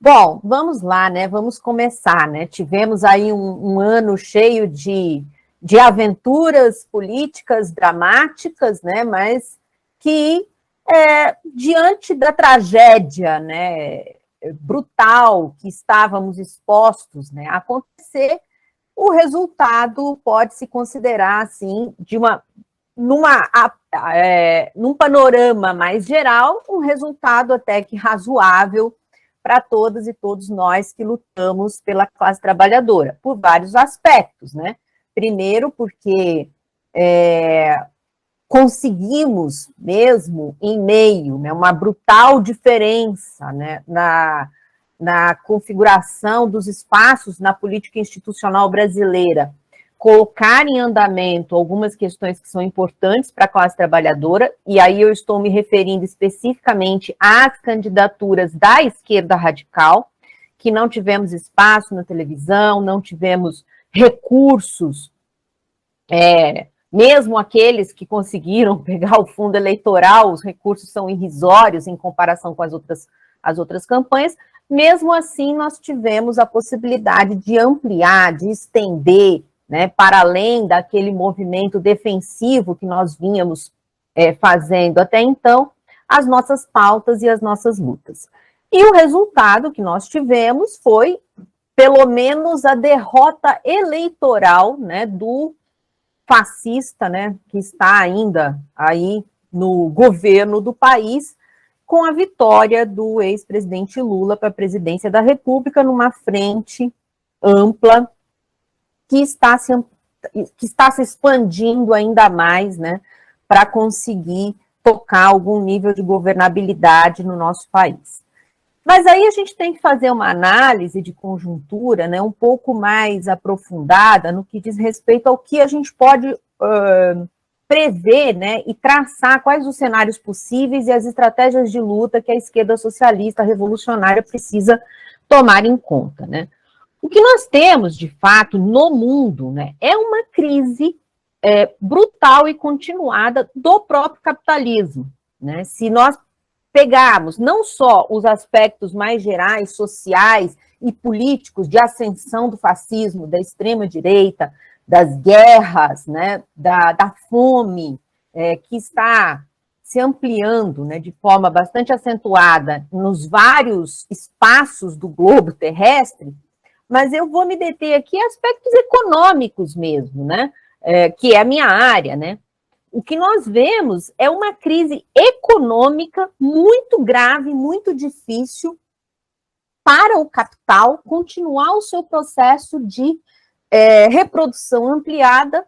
Bom, vamos lá, né? Vamos começar, né? Tivemos aí um ano cheio de aventuras políticas dramáticas, né? Mas que, diante da tragédia, né, brutal que estávamos expostos, né, a acontecer, o resultado pode se considerar, assim, num panorama mais geral, um resultado até que razoável para todas e todos nós que lutamos pela classe trabalhadora, por vários aspectos, né? Primeiro, porque conseguimos, mesmo em meio, né, uma brutal diferença, né, na configuração dos espaços na política institucional brasileira, colocar em andamento algumas questões que são importantes para a classe trabalhadora, e aí eu estou me referindo especificamente às candidaturas da esquerda radical, que não tivemos espaço na televisão, não tivemos recursos, mesmo aqueles que conseguiram pegar o fundo eleitoral, os recursos são irrisórios em comparação com as outras campanhas. Mesmo assim, nós tivemos a possibilidade de ampliar, de estender, né, para além daquele movimento defensivo que nós vínhamos fazendo até então, as nossas pautas e as nossas lutas. E o resultado que nós tivemos foi, pelo menos, a derrota eleitoral, né, do fascista, né, que está ainda aí no governo do país, com a vitória do ex-presidente Lula para a presidência da República numa frente ampla que está se expandindo ainda mais, né, para conseguir tocar algum nível de governabilidade no nosso país. Mas aí a gente tem que fazer uma análise de conjuntura, né, um pouco mais aprofundada no que diz respeito ao que a gente pode prever, né, e traçar quais os cenários possíveis e as estratégias de luta que a esquerda socialista revolucionária precisa tomar em conta, né. O que nós temos, de fato, no mundo, né, é uma crise brutal e continuada do próprio capitalismo, né. Se nós pegarmos não só os aspectos mais gerais, sociais e políticos de ascensão do fascismo, da extrema-direita, das guerras, né, da fome, que está se ampliando, né, de forma bastante acentuada nos vários espaços do globo terrestre, mas eu vou me deter aqui em aspectos econômicos mesmo, né, que é a minha área, né. O que nós vemos é uma crise econômica muito grave, muito difícil para o capital continuar o seu processo de reprodução ampliada,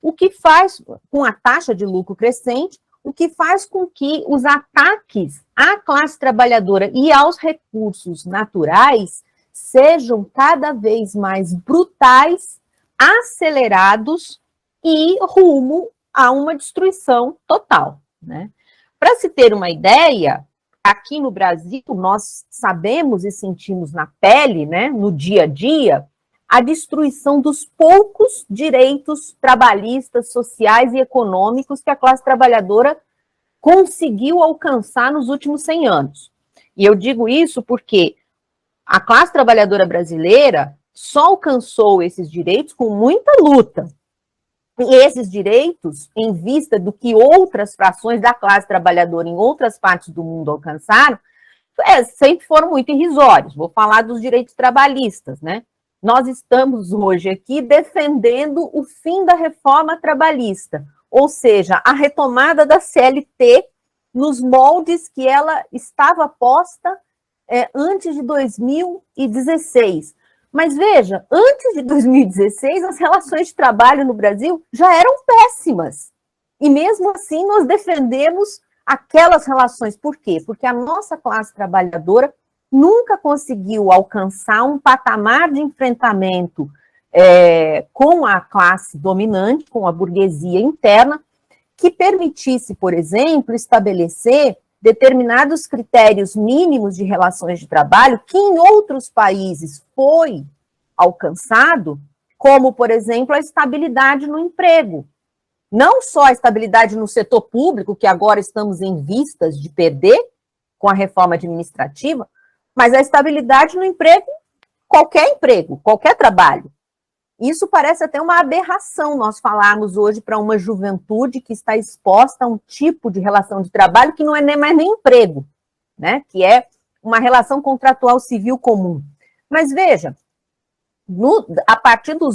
o que faz, com a taxa de lucro crescente, o que faz com que os ataques à classe trabalhadora e aos recursos naturais sejam cada vez mais brutais, acelerados e rumo a uma destruição total, né? Para se ter uma ideia, aqui no Brasil, nós sabemos e sentimos na pele, né, no dia a dia, a destruição dos poucos direitos trabalhistas, sociais e econômicos que a classe trabalhadora conseguiu alcançar nos últimos 100 anos. E eu digo isso porque a classe trabalhadora brasileira só alcançou esses direitos com muita luta. E esses direitos, em vista do que outras frações da classe trabalhadora em outras partes do mundo alcançaram, sempre foram muito irrisórios. Vou falar dos direitos trabalhistas, né? Nós estamos hoje aqui defendendo o fim da reforma trabalhista, ou seja, a retomada da CLT nos moldes que ela estava posta antes de 2016. Mas veja, antes de 2016, as relações de trabalho no Brasil já eram péssimas. E mesmo assim, nós defendemos aquelas relações. Por quê? Porque a nossa classe trabalhadora nunca conseguiu alcançar um patamar de enfrentamento com a classe dominante, com a burguesia interna, que permitisse, por exemplo, estabelecer determinados critérios mínimos de relações de trabalho que em outros países foi alcançado, como, por exemplo, a estabilidade no emprego. Não só a estabilidade no setor público, que agora estamos em vistas de perder com a reforma administrativa, mas a estabilidade no emprego, qualquer trabalho. Isso parece até uma aberração nós falarmos hoje para uma juventude que está exposta a um tipo de relação de trabalho que não é mais nem emprego, né? Que é uma relação contratual civil comum. Mas veja, a partir do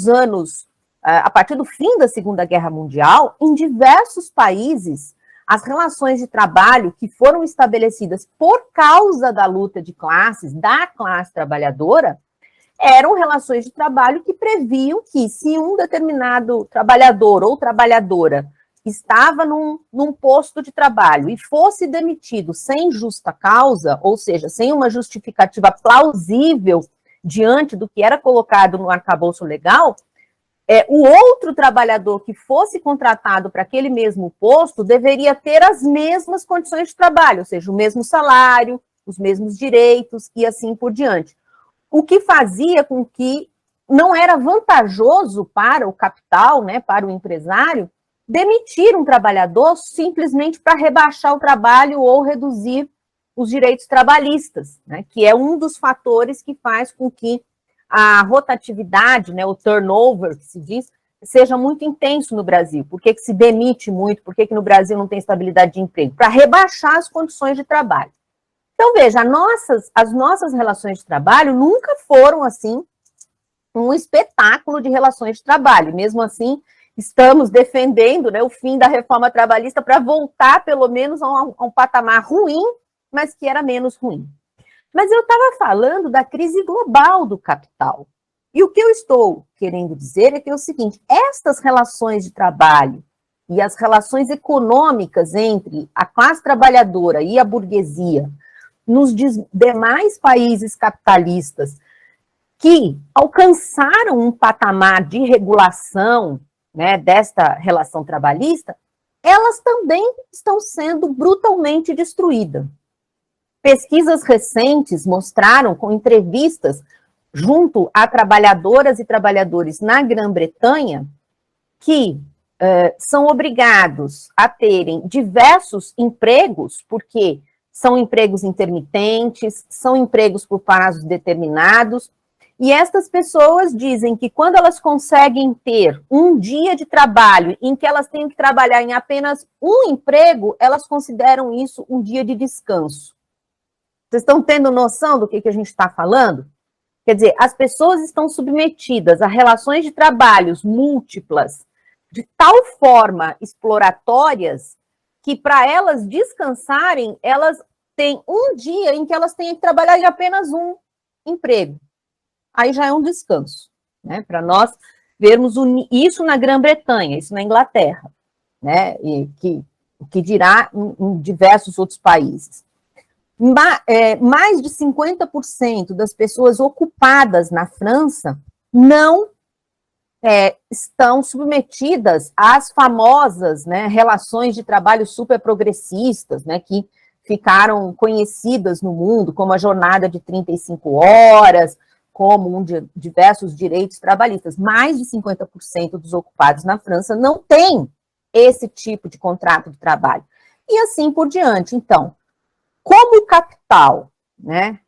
fim da Segunda Guerra Mundial, em diversos países, as relações de trabalho que foram estabelecidas por causa da luta de classes, da classe trabalhadora, eram relações de trabalho que previam que, se um determinado trabalhador ou trabalhadora estava num posto de trabalho e fosse demitido sem justa causa, ou seja, sem uma justificativa plausível diante do que era colocado no arcabouço legal, o outro trabalhador que fosse contratado para aquele mesmo posto deveria ter as mesmas condições de trabalho, ou seja, o mesmo salário, os mesmos direitos e assim por diante. O que fazia com que não era vantajoso para o capital, né, para o empresário, demitir um trabalhador simplesmente para rebaixar o trabalho ou reduzir os direitos trabalhistas, né, que é um dos fatores que faz com que a rotatividade, né, o turnover, que se diz, seja muito intenso no Brasil. Por que se demite muito? Por que no Brasil não tem estabilidade de emprego? Para rebaixar as condições de trabalho. Então, veja, as nossas relações de trabalho nunca foram, assim, um espetáculo de relações de trabalho. Mesmo assim, estamos defendendo, né, o fim da reforma trabalhista para voltar, pelo menos, a um patamar ruim, mas que era menos ruim. Mas eu estava falando da crise global do capital. E o que eu estou querendo dizer é que é o seguinte, estas relações de trabalho e as relações econômicas entre a classe trabalhadora e a burguesia nos demais países capitalistas que alcançaram um patamar de regulação, né, desta relação trabalhista, elas também estão sendo brutalmente destruídas. Pesquisas recentes mostraram, com entrevistas junto a trabalhadoras e trabalhadores na Grã-Bretanha, que são obrigados a terem diversos empregos, porque são empregos intermitentes, são empregos por prazos determinados, e estas pessoas dizem que quando elas conseguem ter um dia de trabalho em que elas têm que trabalhar em apenas um emprego, elas consideram isso um dia de descanso. Vocês estão tendo noção do que a gente está falando? Quer dizer, as pessoas estão submetidas a relações de trabalhos múltiplas, de tal forma exploratórias, que para elas descansarem, elas têm um dia em que elas têm que trabalhar em apenas um emprego. Aí já é um descanso, né? Para nós vermos isso na Grã-Bretanha, isso na Inglaterra, né? E que dirá em diversos outros países. Mais de 50% das pessoas ocupadas na França não estão submetidas às famosas, né, relações de trabalho super progressistas, né, que ficaram conhecidas no mundo como a jornada de 35 horas, como diversos direitos trabalhistas. Mais de 50% dos ocupados na França não têm esse tipo de contrato de trabalho. E assim por diante. Então, como o capital, né,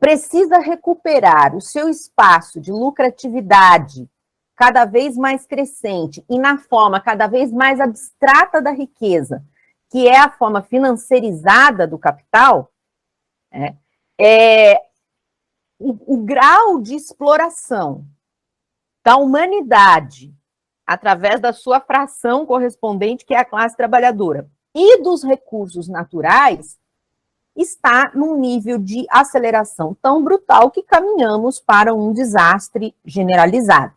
precisa recuperar o seu espaço de lucratividade cada vez mais crescente e na forma cada vez mais abstrata da riqueza, que é a forma financeirizada do capital, o grau de exploração da humanidade através da sua fração correspondente, que é a classe trabalhadora, e dos recursos naturais, está num nível de aceleração tão brutal que caminhamos para um desastre generalizado.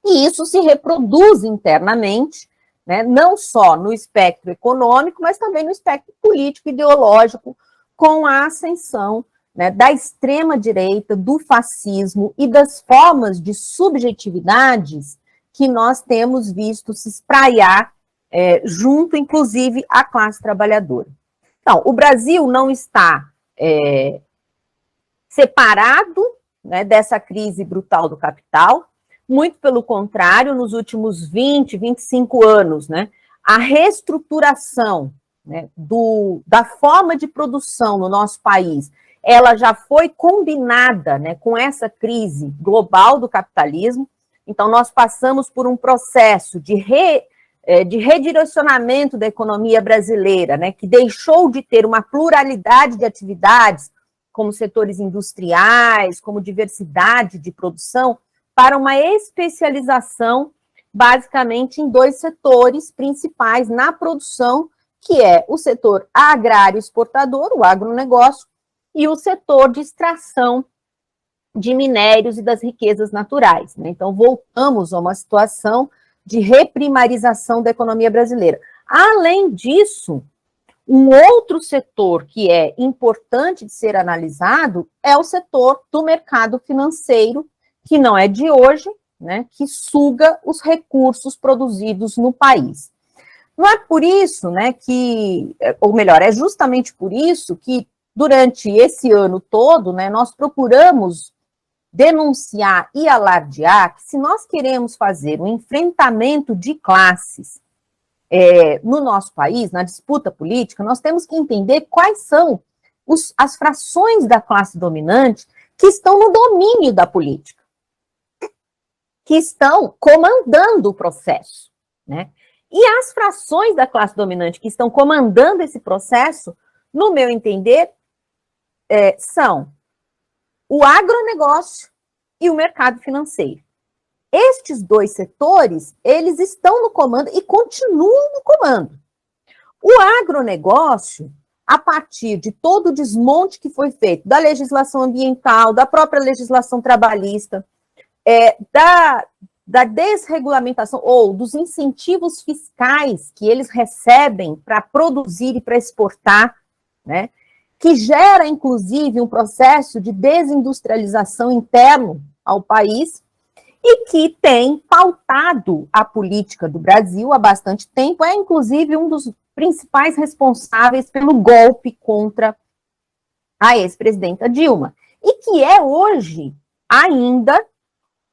E isso se reproduz internamente, né, não só no espectro econômico, mas também no espectro político e ideológico, com a ascensão, né, da extrema-direita, do fascismo e das formas de subjetividades que nós temos visto se espraiar junto, inclusive, à classe trabalhadora. Então, o Brasil não está separado, né, dessa crise brutal do capital, muito pelo contrário, nos últimos 20, 25 anos, né, a reestruturação, né, da forma de produção no nosso país, ela já foi combinada, né, com essa crise global do capitalismo. Então, nós passamos por um processo de redirecionamento da economia brasileira, né, que deixou de ter uma pluralidade de atividades, como setores industriais, como diversidade de produção, para uma especialização, basicamente, em dois setores principais na produção, que é o setor agrário exportador, o agronegócio, e o setor de extração de minérios e das riquezas naturais, né? Então, voltamos a uma situação de reprimarização da economia brasileira. Além disso, um outro setor que é importante de ser analisado é o setor do mercado financeiro, que não é de hoje, né, que suga os recursos produzidos no país. Não é por isso, né, que, ou melhor, é justamente por isso que durante esse ano todo, né, nós procuramos denunciar e alardear que se nós queremos fazer um enfrentamento de classes no nosso país, na disputa política, nós temos que entender quais são as frações da classe dominante que estão no domínio da política, que estão comandando o processo, né? E as frações da classe dominante que estão comandando esse processo, no meu entender, são o agronegócio e o mercado financeiro. Estes dois setores, eles estão no comando e continuam no comando. O agronegócio, a partir de todo o desmonte que foi feito da legislação ambiental, da própria legislação trabalhista, da desregulamentação ou dos incentivos fiscais que eles recebem para produzir e para exportar, né, que gera, inclusive, um processo de desindustrialização interno ao país e que tem pautado a política do Brasil há bastante tempo, é, inclusive, um dos principais responsáveis pelo golpe contra a ex-presidenta Dilma, e que é hoje ainda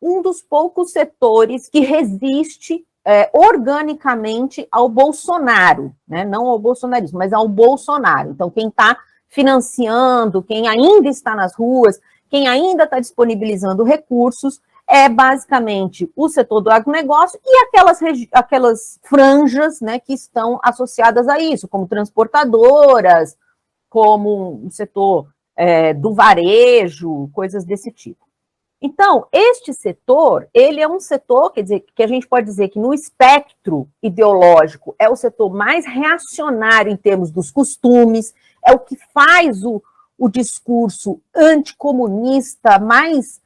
um dos poucos setores que resiste organicamente ao Bolsonaro, né? Não ao bolsonarismo, mas ao Bolsonaro. Então, quem está financiando, quem ainda está nas ruas, quem ainda está disponibilizando recursos, é basicamente o setor do agronegócio e aquelas franjas, né, que estão associadas a isso, como transportadoras, como o setor do varejo, coisas desse tipo. Então, este setor, ele é um setor, quer dizer, que a gente pode dizer que no espectro ideológico é o setor mais reacionário em termos dos costumes, é o que faz o discurso anticomunista mais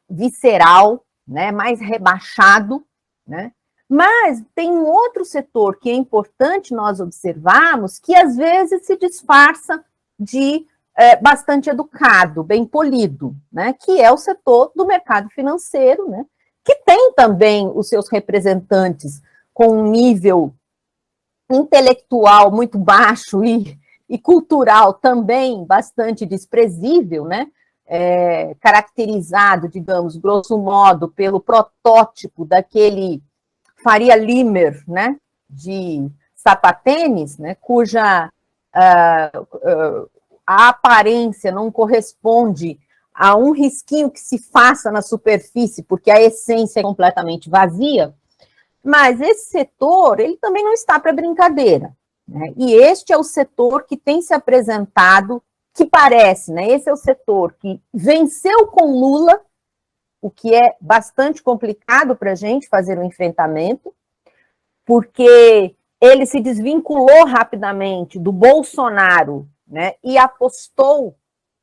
visceral, né, mais rebaixado, né? Mas tem um outro setor que é importante nós observarmos, que às vezes se disfarça de bastante educado, bem polido, né, que é o setor do mercado financeiro, né, que tem também os seus representantes com um nível intelectual muito baixo e cultural também bastante desprezível, né, caracterizado, digamos, grosso modo, pelo protótipo daquele Faria Limer, né, de sapatênis, né, cuja a aparência não corresponde a um risquinho que se faça na superfície, porque a essência é completamente vazia, mas esse setor, ele também não está para brincadeira, né? E este é o setor que tem se apresentado, que parece, né? Esse é o setor que venceu com Lula, o que é bastante complicado para a gente fazer um enfrentamento, porque ele se desvinculou rapidamente do Bolsonaro, né, e apostou,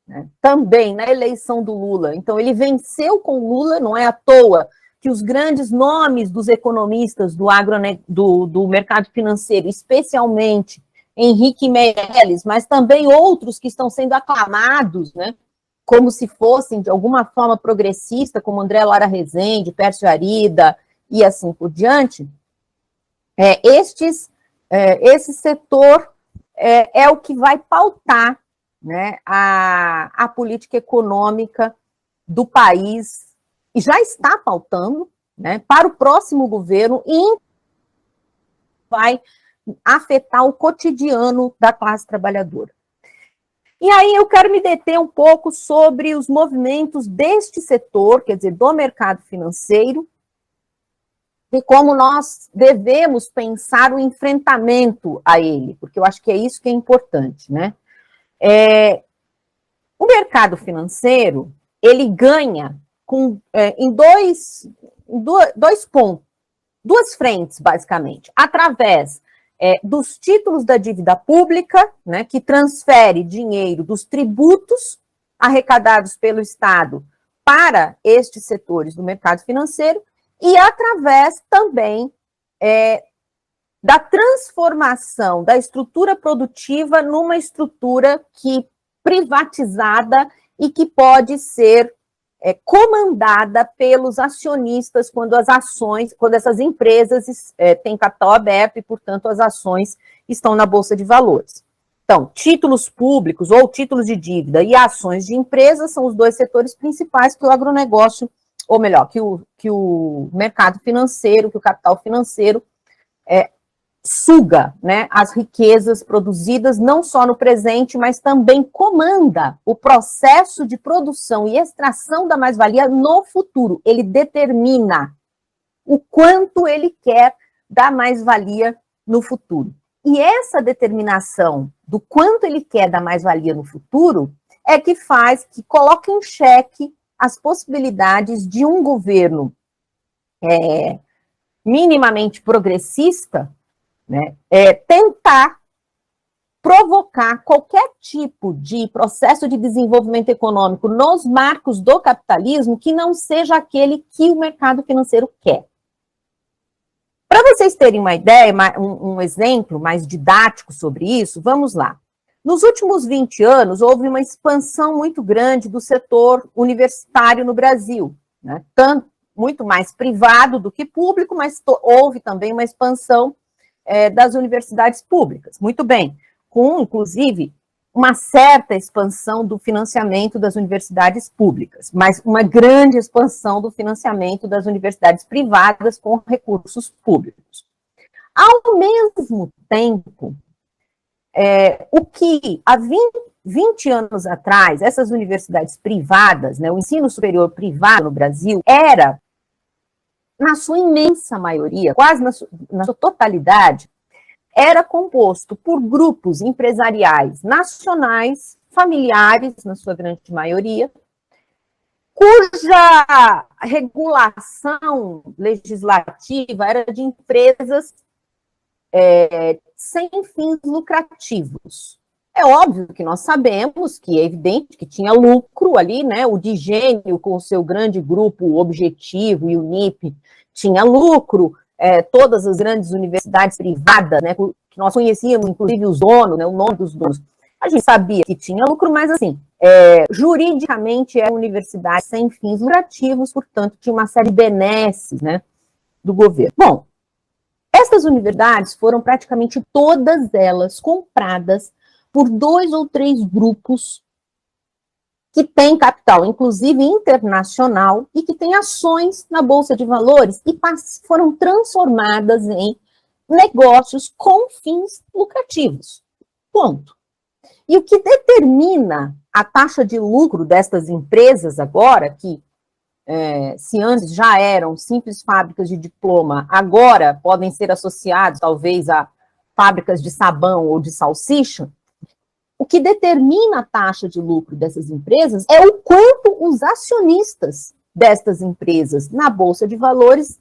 né, também na eleição do Lula. Então, ele venceu com Lula, não é à toa que os grandes nomes dos economistas do mercado financeiro, especialmente Henrique Meirelles, mas também outros que estão sendo aclamados, né, como se fossem, de alguma forma, progressista, como André Lara Rezende, Pércio Arida, e assim por diante, esse setor é o que vai pautar, né, a política econômica do país, e já está pautando, né, para o próximo governo, e vai afetar o cotidiano da classe trabalhadora. E aí eu quero me deter um pouco sobre os movimentos deste setor, quer dizer, do mercado financeiro, e como nós devemos pensar o enfrentamento a ele, porque eu acho que é isso que é importante, né? O mercado financeiro, ele ganha em dois pontos, duas frentes, basicamente, através dos títulos da dívida pública, né, que transfere dinheiro dos tributos arrecadados pelo Estado para estes setores do mercado financeiro, e através também da transformação da estrutura produtiva numa estrutura privatizada e que pode ser comandada pelos acionistas quando essas empresas têm capital aberto e, portanto, as ações estão na Bolsa de Valores. Então, títulos públicos ou títulos de dívida e ações de empresas são os dois setores principais que o agronegócio, ou melhor, que o mercado financeiro, que o capital financeiro suga, né, as riquezas produzidas não só no presente, mas também comanda o processo de produção e extração da mais-valia no futuro. Ele determina o quanto ele quer da mais-valia no futuro. E essa determinação do quanto ele quer da mais-valia no futuro é que coloca em xeque as possibilidades de um governo minimamente progressista, né, tentar provocar qualquer tipo de processo de desenvolvimento econômico nos marcos do capitalismo que não seja aquele que o mercado financeiro quer. Para vocês terem uma ideia, um exemplo mais didático sobre isso, vamos lá. Nos últimos 20 anos, houve uma expansão muito grande do setor universitário no Brasil, né? Tanto, muito mais privado do que público, mas houve também uma expansão das universidades públicas. Muito bem, com, inclusive, uma certa expansão do financiamento das universidades públicas, mas uma grande expansão do financiamento das universidades privadas com recursos públicos. Ao mesmo tempo, o que há 20 anos atrás, essas universidades privadas, né, o ensino superior privado no Brasil, era, na sua imensa maioria, quase na sua totalidade, era composto por grupos empresariais nacionais, familiares, na sua grande maioria, cuja regulação legislativa era de empresas sem fins lucrativos. É óbvio que nós sabemos que é evidente que tinha lucro ali, né? O Digênio, com o seu grande grupo Objetivo e o NIP, tinha lucro, todas as grandes universidades privadas, né? Que nós conhecíamos, inclusive, os donos, né? O nome dos donos. A gente sabia que tinha lucro, mas assim, juridicamente é uma universidade sem fins lucrativos, portanto, tinha uma série de benesses, né, do governo. Bom, essas universidades foram praticamente todas elas compradas por 2 ou 3 grupos que têm capital, inclusive internacional, e que têm ações na Bolsa de Valores e foram transformadas em negócios com fins lucrativos. Ponto. E o que determina a taxa de lucro destas empresas agora, que se antes já eram simples fábricas de diploma, agora podem ser associados, talvez, a fábricas de sabão ou de salsicha, o que determina a taxa de lucro dessas empresas é o quanto os acionistas destas empresas na Bolsa de Valores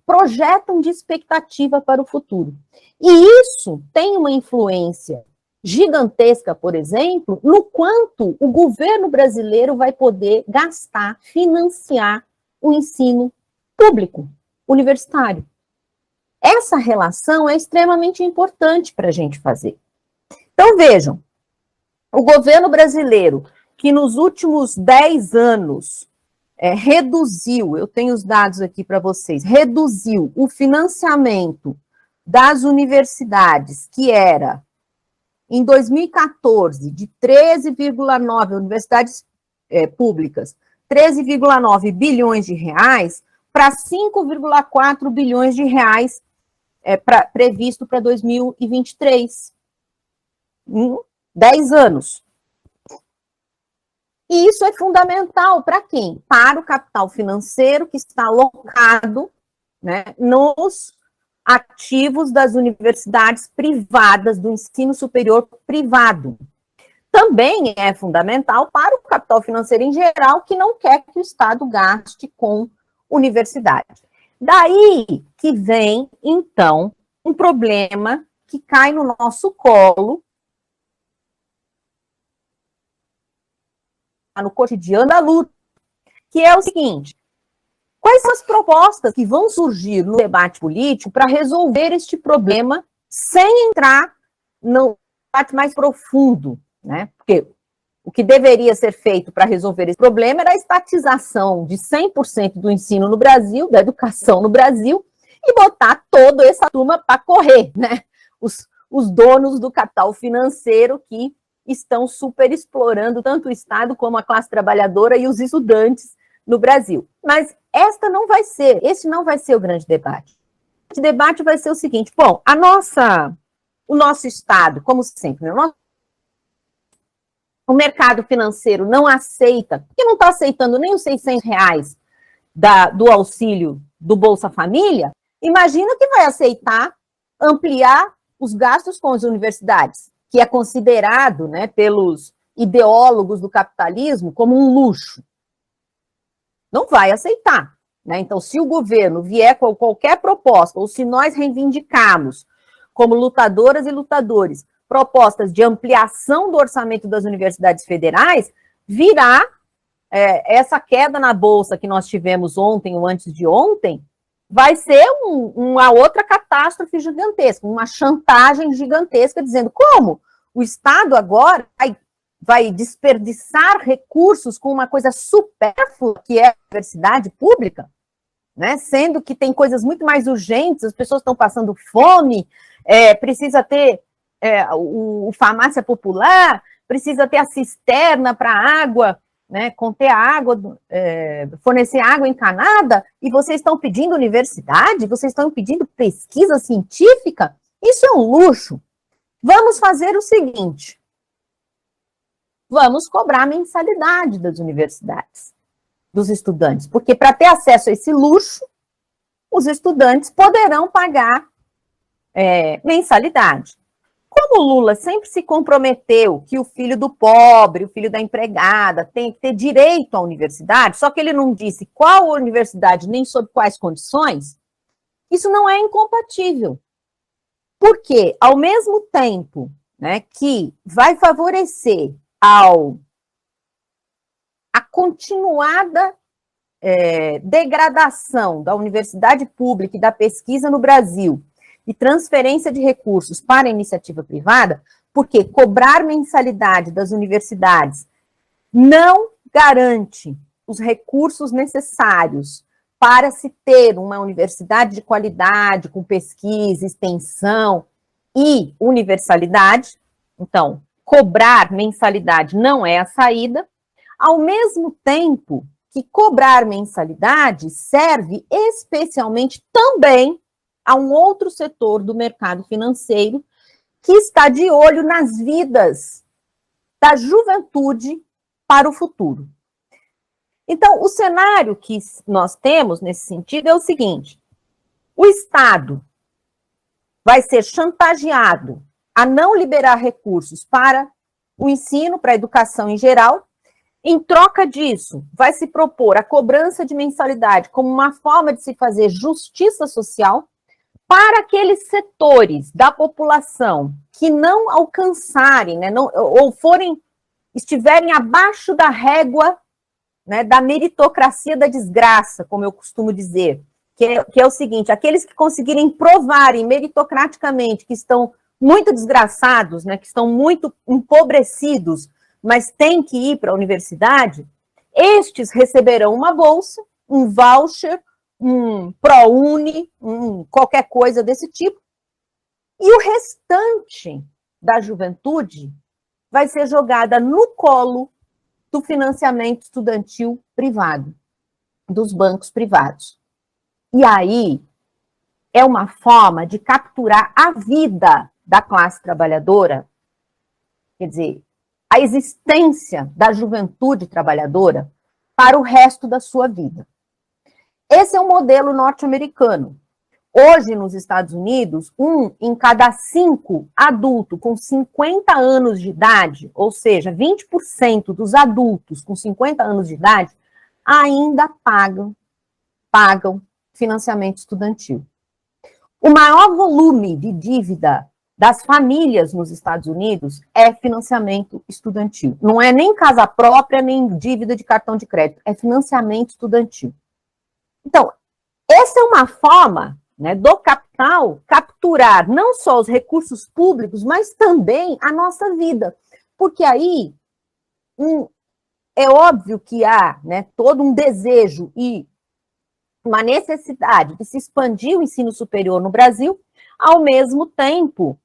projetam de expectativa para o futuro. E isso tem uma influência gigantesca, por exemplo, no quanto o governo brasileiro vai poder gastar, financiar o ensino público, universitário. Essa relação é extremamente importante para a gente fazer. Então, vejam, o governo brasileiro, que nos últimos 10 anos reduziu, eu tenho os dados aqui para vocês, reduziu o financiamento das universidades, que era, em 2014, de 13,9 universidades públicas, 13,9 bilhões de reais, para 5,4 bilhões de reais previsto para 2023. 10 anos. E isso é fundamental para quem? Para o capital financeiro que está alocado, né, nos ativos das universidades privadas, do ensino superior privado. Também é fundamental para o capital financeiro em geral, que não quer que o Estado gaste com universidade. Daí que vem, então, um problema que cai no nosso colo, no cotidiano da luta, que é o seguinte: quais são as propostas que vão surgir no debate político para resolver este problema sem entrar no debate mais profundo, né? Porque o que deveria ser feito para resolver esse problema era a estatização de 100% do ensino no Brasil, da educação no Brasil, e botar toda essa turma para correr, né? Os donos do capital financeiro que estão super explorando tanto o Estado como a classe trabalhadora e os estudantes no Brasil. Mas esse não vai ser o grande debate. O debate vai ser o seguinte: bom, o nosso Estado, como sempre, né, o mercado financeiro não aceita, porque não está aceitando nem os R$600 do auxílio do Bolsa Família, imagina que vai aceitar ampliar os gastos com as universidades, que é considerado, né, pelos ideólogos do capitalismo como um luxo. Não vai aceitar, né? Então, se o governo vier com qualquer proposta, ou se nós reivindicarmos, como lutadoras e lutadores, propostas de ampliação do orçamento das universidades federais, virá essa queda na bolsa que nós tivemos ontem ou antes de ontem, vai ser uma outra catástrofe gigantesca, uma chantagem gigantesca, dizendo como o Estado agora vai desperdiçar recursos com uma coisa supérflua, que é a universidade pública, né? Sendo que tem coisas muito mais urgentes, as pessoas estão passando fome, precisa ter o farmácia popular, precisa ter a cisterna para água, né, conter a água, fornecer água encanada, e vocês estão pedindo universidade, vocês estão pedindo pesquisa científica, isso é um luxo. Vamos fazer o seguinte: vamos cobrar a mensalidade das universidades, dos estudantes, porque para ter acesso a esse luxo, os estudantes poderão pagar mensalidade. Como o Lula sempre se comprometeu que o filho do pobre, o filho da empregada, tem que ter direito à universidade, só que ele não disse qual universidade nem sob quais condições, isso não é incompatível. Porque, ao mesmo tempo, né, que vai favorecer a continuada degradação da universidade pública e da pesquisa no Brasil, e transferência de recursos para a iniciativa privada, porque cobrar mensalidade das universidades não garante os recursos necessários para se ter uma universidade de qualidade, com pesquisa, extensão e universalidade. Então, cobrar mensalidade não é a saída, ao mesmo tempo que cobrar mensalidade serve especialmente também a um outro setor do mercado financeiro que está de olho nas vidas da juventude para o futuro. Então, o cenário que nós temos nesse sentido é o seguinte: o Estado vai ser chantageado a não liberar recursos para o ensino, para a educação em geral. Em troca disso, vai se propor a cobrança de mensalidade como uma forma de se fazer justiça social para aqueles setores da população que não alcançarem, né, ou estiverem abaixo da régua, né, da meritocracia da desgraça, como eu costumo dizer, que é o seguinte: aqueles que conseguirem provarem meritocraticamente que estão muito desgraçados, né, que estão muito empobrecidos, mas têm que ir para a universidade, estes receberão uma bolsa, um voucher, um ProUni, qualquer coisa desse tipo, e o restante da juventude vai ser jogada no colo do financiamento estudantil privado, dos bancos privados. E aí é uma forma de capturar a vida da classe trabalhadora quer dizer, a existência da juventude trabalhadora para o resto da sua vida. Esse é o modelo norte-americano. Hoje, nos Estados Unidos, 1 em cada 5 adultos com 50 anos de idade, ou seja, 20% dos adultos com 50 anos de idade, ainda pagam financiamento estudantil. O maior volume de dívida das famílias nos Estados Unidos é financiamento estudantil. Não é nem casa própria, nem dívida de cartão de crédito, é financiamento estudantil. Então, essa é uma forma, né, do capital capturar não só os recursos públicos, mas também a nossa vida. Porque aí é óbvio que há, né, todo um desejo e uma necessidade de se expandir o ensino superior no Brasil, ao mesmo tempo,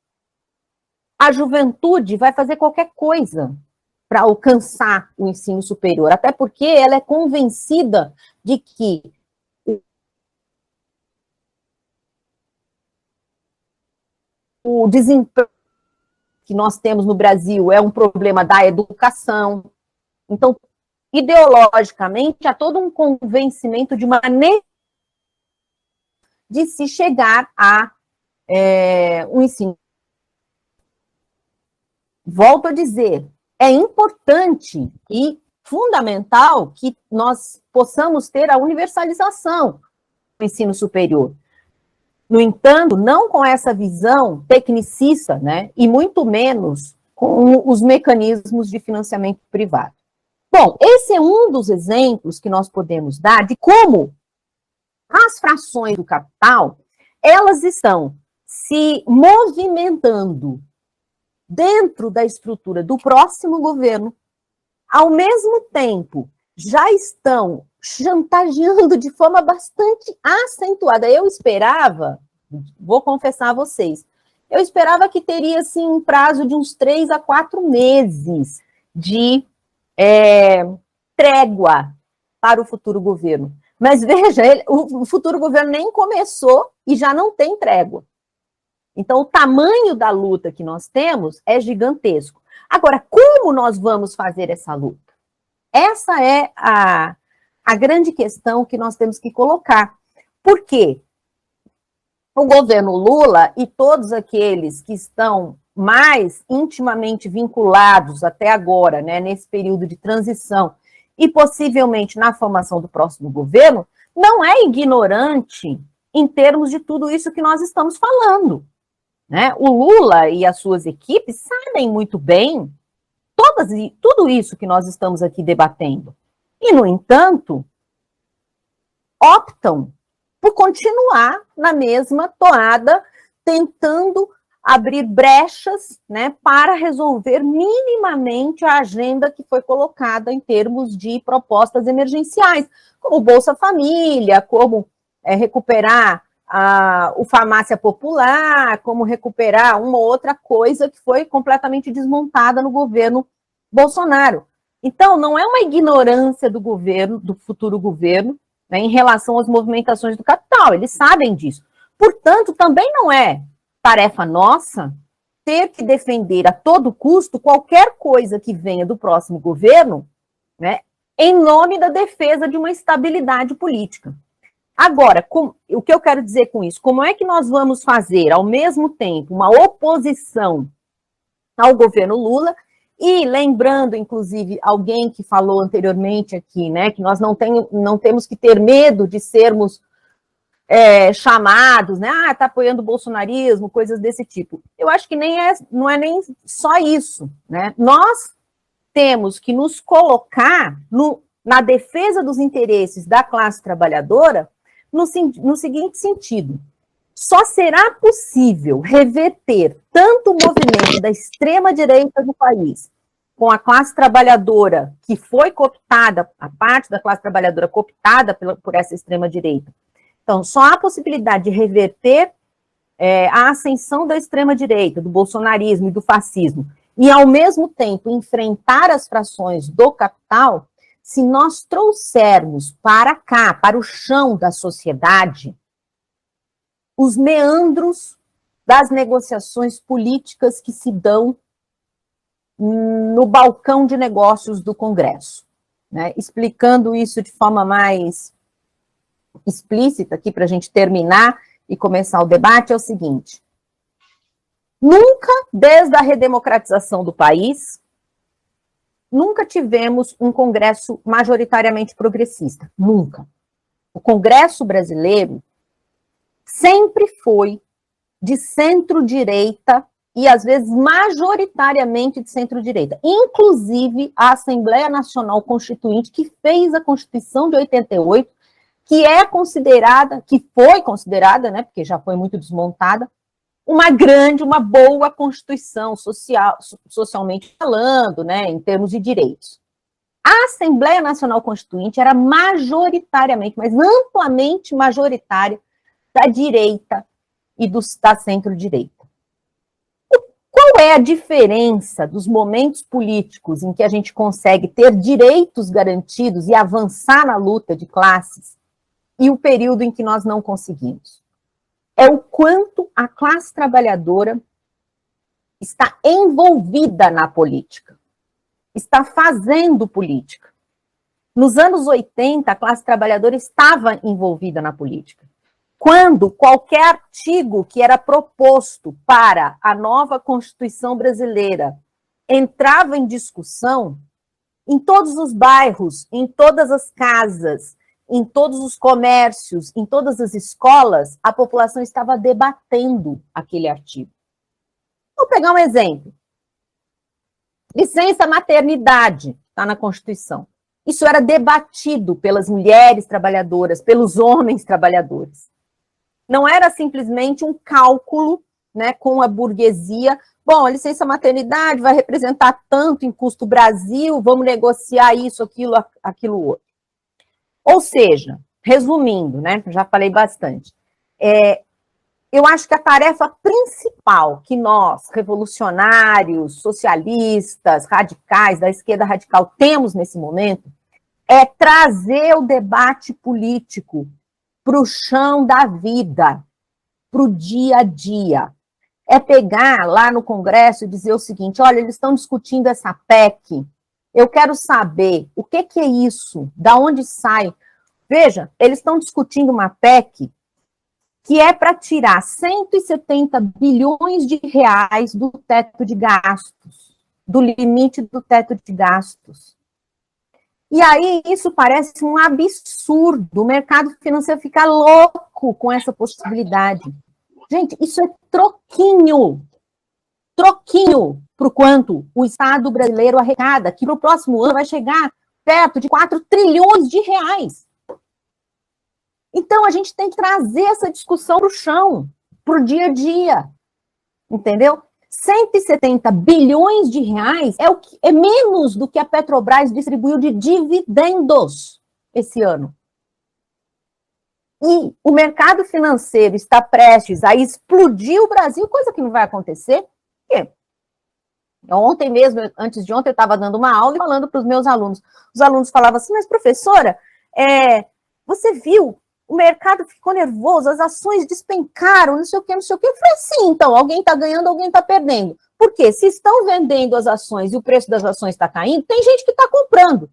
a juventude vai fazer qualquer coisa para alcançar o ensino superior, até porque ela é convencida de que o desemprego que nós temos no Brasil é um problema da educação. Então, ideologicamente, há todo um convencimento de maneira de se chegar a um ensino. Volto a dizer, é importante e fundamental que nós possamos ter a universalização do ensino superior. No entanto, não com essa visão tecnicista, né, e muito menos com os mecanismos de financiamento privado. Bom, esse é um dos exemplos que nós podemos dar de como as frações do capital, elas estão se movimentando dentro da estrutura do próximo governo, ao mesmo tempo, já estão chantageando de forma bastante acentuada. Eu esperava, vou confessar a vocês, eu esperava que teria, assim, um prazo de uns 3 a 4 meses de trégua para o futuro governo. Mas veja, o futuro governo nem começou e já não tem trégua. Então, o tamanho da luta que nós temos é gigantesco. Agora, como nós vamos fazer essa luta? Essa é a grande questão que nós temos que colocar. Por quê? O governo Lula e todos aqueles que estão mais intimamente vinculados até agora, né, nesse período de transição, e possivelmente na formação do próximo governo, não é ignorante em termos de tudo isso que nós estamos falando. Né? O Lula e as suas equipes sabem muito bem tudo isso que nós estamos aqui debatendo. E, no entanto, optam por continuar na mesma toada, tentando abrir brechas, né, para resolver minimamente a agenda que foi colocada em termos de propostas emergenciais, como Bolsa Família, como recuperar o farmácia popular, como recuperar uma ou outra coisa que foi completamente desmontada no governo Bolsonaro. Então, não é uma ignorância do governo, do futuro governo, né, em relação às movimentações do capital, eles sabem disso. Portanto, também não é tarefa nossa ter que defender a todo custo qualquer coisa que venha do próximo governo, né, em nome da defesa de uma estabilidade política. Agora, o que eu quero dizer com isso? Como é que nós vamos fazer, ao mesmo tempo, uma oposição ao governo Lula, e lembrando, inclusive, alguém que falou anteriormente aqui, né, que nós não temos que ter medo de sermos chamados, né, tá apoiando o bolsonarismo, coisas desse tipo. Eu acho que não é nem só isso, né, nós temos que nos colocar na defesa dos interesses da classe trabalhadora no seguinte sentido: só será possível reverter tanto o movimento da extrema-direita no país, com a classe trabalhadora que foi cooptada, a parte da classe trabalhadora cooptada por essa extrema-direita. Então, só há possibilidade de reverter a ascensão da extrema-direita, do bolsonarismo e do fascismo, e, ao mesmo tempo, enfrentar as frações do capital, se nós trouxermos para cá, para o chão da sociedade, os meandros das negociações políticas que se dão no balcão de negócios do Congresso, né? Explicando isso de forma mais explícita aqui para a gente terminar e começar o debate, é o seguinte: nunca, desde a redemocratização do país, nunca tivemos um Congresso majoritariamente progressista, nunca. O Congresso brasileiro sempre foi de centro-direita e, às vezes, majoritariamente de centro-direita. Inclusive, a Assembleia Nacional Constituinte, que fez a Constituição de 88, que é considerada, que foi considerada, né, porque já foi muito desmontada, uma grande, uma boa Constituição socialmente falando, né, em termos de direitos. A Assembleia Nacional Constituinte era majoritariamente, mas amplamente majoritária, da direita e da centro-direita. Qual é a diferença dos momentos políticos em que a gente consegue ter direitos garantidos e avançar na luta de classes e o período em que nós não conseguimos? É o quanto a classe trabalhadora está envolvida na política, está fazendo política. Nos anos 80, a classe trabalhadora estava envolvida na política. Quando qualquer artigo que era proposto para a nova Constituição brasileira entrava em discussão, em todos os bairros, em todas as casas, em todos os comércios, em todas as escolas, a população estava debatendo aquele artigo. Vou pegar um exemplo. Licença maternidade, está na Constituição. Isso era debatido pelas mulheres trabalhadoras, pelos homens trabalhadores. Não era simplesmente um cálculo, né, com a burguesia. Bom, a licença maternidade vai representar tanto em custo Brasil, vamos negociar isso, aquilo outro. Ou seja, resumindo, né, já falei bastante, eu acho que a tarefa principal que nós, revolucionários, socialistas, radicais, da esquerda radical, temos nesse momento, é trazer o debate político para o chão da vida, para o dia a dia. É pegar lá no Congresso e dizer o seguinte: olha, eles estão discutindo essa PEC, eu quero saber o que é isso, da onde sai. Veja, eles estão discutindo uma PEC que é para tirar 170 bilhões de reais do teto de gastos, do limite do teto de gastos. E aí isso parece um absurdo, o mercado financeiro fica louco com essa possibilidade. Gente, isso é troquinho para o quanto o Estado brasileiro arrecada, que no próximo ano vai chegar perto de 4 trilhões de reais. Então, a gente tem que trazer essa discussão para o chão, para o dia a dia, entendeu? 170 bilhões de reais é menos do que a Petrobras distribuiu de dividendos esse ano. E o mercado financeiro está prestes a explodir o Brasil, coisa que não vai acontecer. Por quê? Ontem mesmo, antes de ontem, eu estava dando uma aula e falando para os meus alunos. Os alunos falavam assim: mas professora, você viu? O mercado ficou nervoso, as ações despencaram, não sei o quê, não sei o quê. Eu falei, sim, então, alguém está ganhando, alguém está perdendo. Por quê? Se estão vendendo as ações e o preço das ações está caindo, tem gente que está comprando.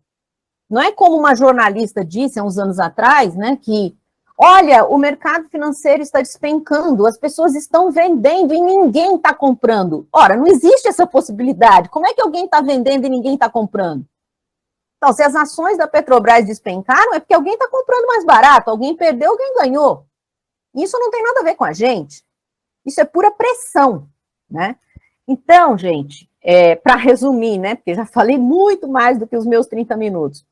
Não é como uma jornalista disse há uns anos atrás, né, que, olha, o mercado financeiro está despencando, as pessoas estão vendendo e ninguém está comprando. Ora, não existe essa possibilidade. Como é que alguém está vendendo e ninguém está comprando? Então, se as ações da Petrobras despencaram, é porque alguém está comprando mais barato, alguém perdeu, alguém ganhou. Isso não tem nada a ver com a gente. Isso é pura pressão, né? Então, gente, para resumir, né, porque já falei muito mais do que os meus 30 minutos,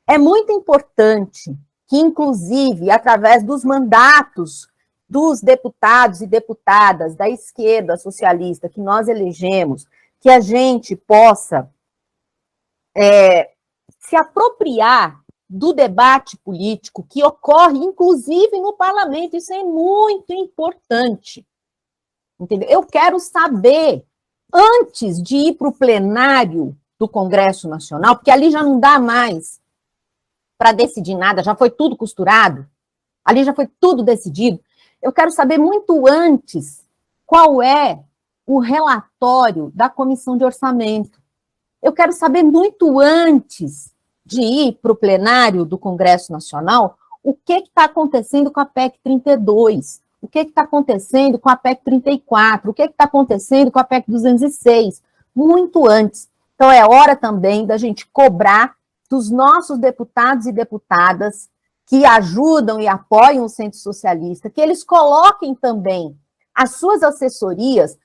é muito importante que, inclusive, através dos mandatos dos deputados e deputadas da esquerda socialista que nós elegemos, que a gente possa se apropriar do debate político que ocorre, inclusive, no parlamento. Isso é muito importante. Entendeu? Eu quero saber, antes de ir para o plenário do Congresso Nacional, porque ali já não dá mais para decidir nada, já foi tudo costurado, ali já foi tudo decidido. Eu quero saber muito antes qual é o relatório da Comissão de Orçamento. Eu quero saber muito antes de ir para o plenário do Congresso Nacional o que está acontecendo com a PEC 32, o que está acontecendo com a PEC 34, o que está acontecendo com a PEC 206, muito antes. Então, é hora também da gente cobrar dos nossos deputados e deputadas que ajudam e apoiam o Centro Socialista, que eles coloquem também as suas assessorias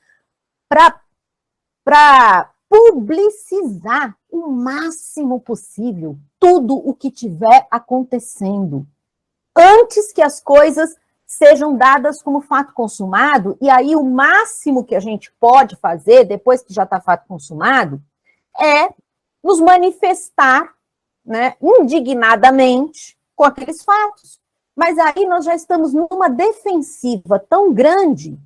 para publicizar o máximo possível tudo o que estiver acontecendo, antes que as coisas sejam dadas como fato consumado, e aí o máximo que a gente pode fazer, depois que já está fato consumado, é nos manifestar, né, indignadamente com aqueles fatos. Mas aí nós já estamos numa defensiva tão grande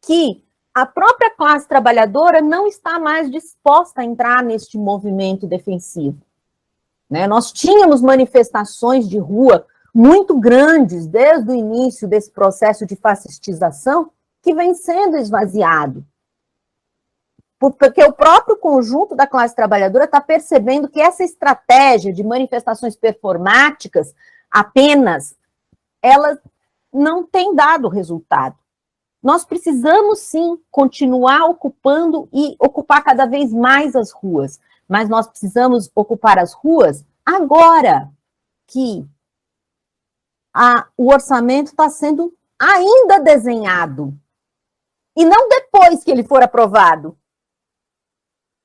que a própria classe trabalhadora não está mais disposta a entrar neste movimento defensivo. Né? Nós tínhamos manifestações de rua muito grandes desde o início desse processo de fascistização que vem sendo esvaziado. Porque o próprio conjunto da classe trabalhadora está percebendo que essa estratégia de manifestações performáticas apenas, ela não tem dado resultado. Nós precisamos, sim, continuar ocupando e ocupar cada vez mais as ruas, mas nós precisamos ocupar as ruas agora que o orçamento está sendo ainda desenhado, e não depois que ele for aprovado.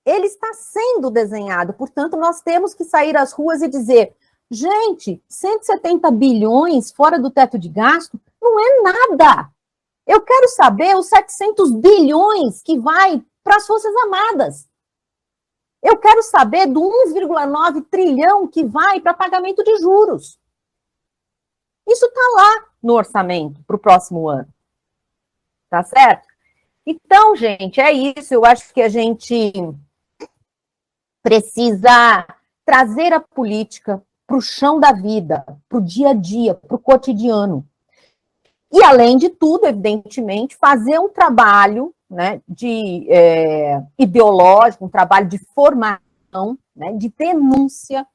Ele está sendo desenhado, portanto, nós temos que sair às ruas e dizer, gente, 170 bilhões fora do teto de gasto não é nada. Eu quero saber os 700 bilhões que vai para as Forças Armadas. Eu quero saber do 1,9 trilhão que vai para pagamento de juros. Isso está lá no orçamento para o próximo ano. Tá certo? Então, gente, é isso. Eu acho que a gente precisa trazer a política para o chão da vida, para o dia a dia, para o cotidiano. E, além de tudo, evidentemente, fazer um trabalho, né, ideológico, um trabalho de formação, né, de denúncia,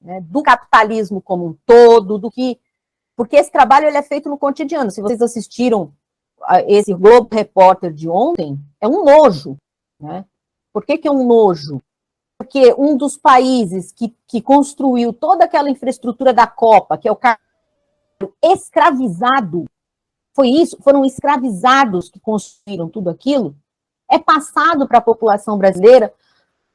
né, do capitalismo como um todo, porque esse trabalho ele é feito no cotidiano. Se vocês assistiram esse Globo Repórter de ontem, é um nojo. Né? Por que é um nojo? Porque um dos países que construiu toda aquela infraestrutura da Copa, que é o escravizado, foi isso, foram escravizados que construíram tudo aquilo, é passado para a população brasileira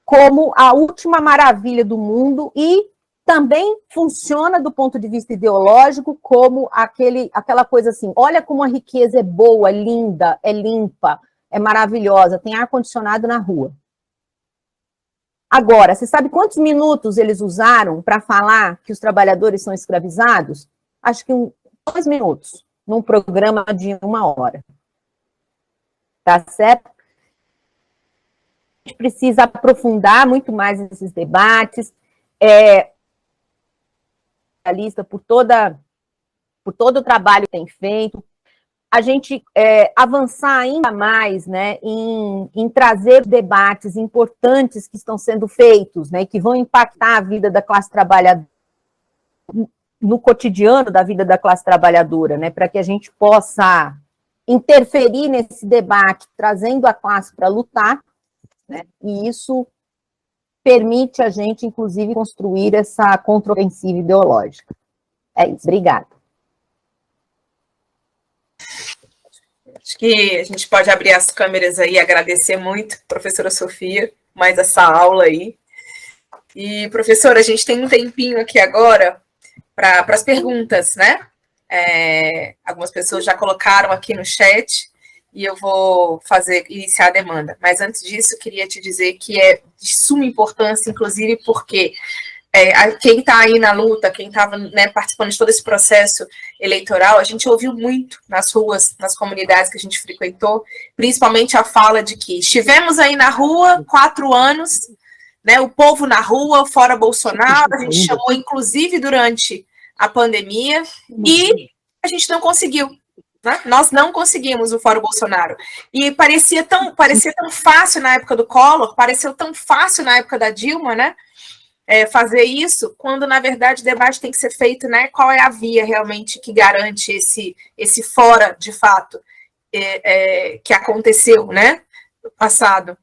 como a última maravilha do mundo e também funciona do ponto de vista ideológico como aquela coisa assim, olha como a riqueza é boa, é linda, é limpa, é maravilhosa, tem ar-condicionado na rua. Agora, você sabe quantos minutos eles usaram para falar que os trabalhadores são escravizados? Acho que 2 minutos, num programa de 1 hora. Tá certo? A gente precisa aprofundar muito mais esses debates, por todo o trabalho que tem feito, a gente avançar ainda mais, né, em trazer debates importantes que estão sendo feitos, né, que vão impactar a vida da classe trabalhadora, no cotidiano da vida da classe trabalhadora, né, para que a gente possa interferir nesse debate, trazendo a classe para lutar, né, e isso permite a gente, inclusive, construir essa contraofensiva ideológica. É isso, obrigada. Acho que a gente pode abrir as câmeras aí e agradecer muito, professora Sofia, mais essa aula aí. E, professora, a gente tem um tempinho aqui agora para as perguntas, né? Algumas pessoas já colocaram aqui no chat e eu vou iniciar a demanda. Mas antes disso, eu queria te dizer que é de suma importância, inclusive porque quem está aí na luta, quem estava, né, participando de todo esse processo eleitoral, a gente ouviu muito nas ruas, nas comunidades que a gente frequentou, principalmente a fala de que estivemos aí na rua 4 anos, né, o povo na rua, fora Bolsonaro, a gente chamou inclusive durante a pandemia, e a gente não conseguiu. né? Nós não conseguimos o Fórum Bolsonaro. E parecia tão fácil na época do Collor, pareceu tão fácil na época da Dilma, né? Fazer isso, quando, na verdade, o debate tem que ser feito, né? Qual é a via realmente que garante esse fora, de fato, que aconteceu, né? No passado.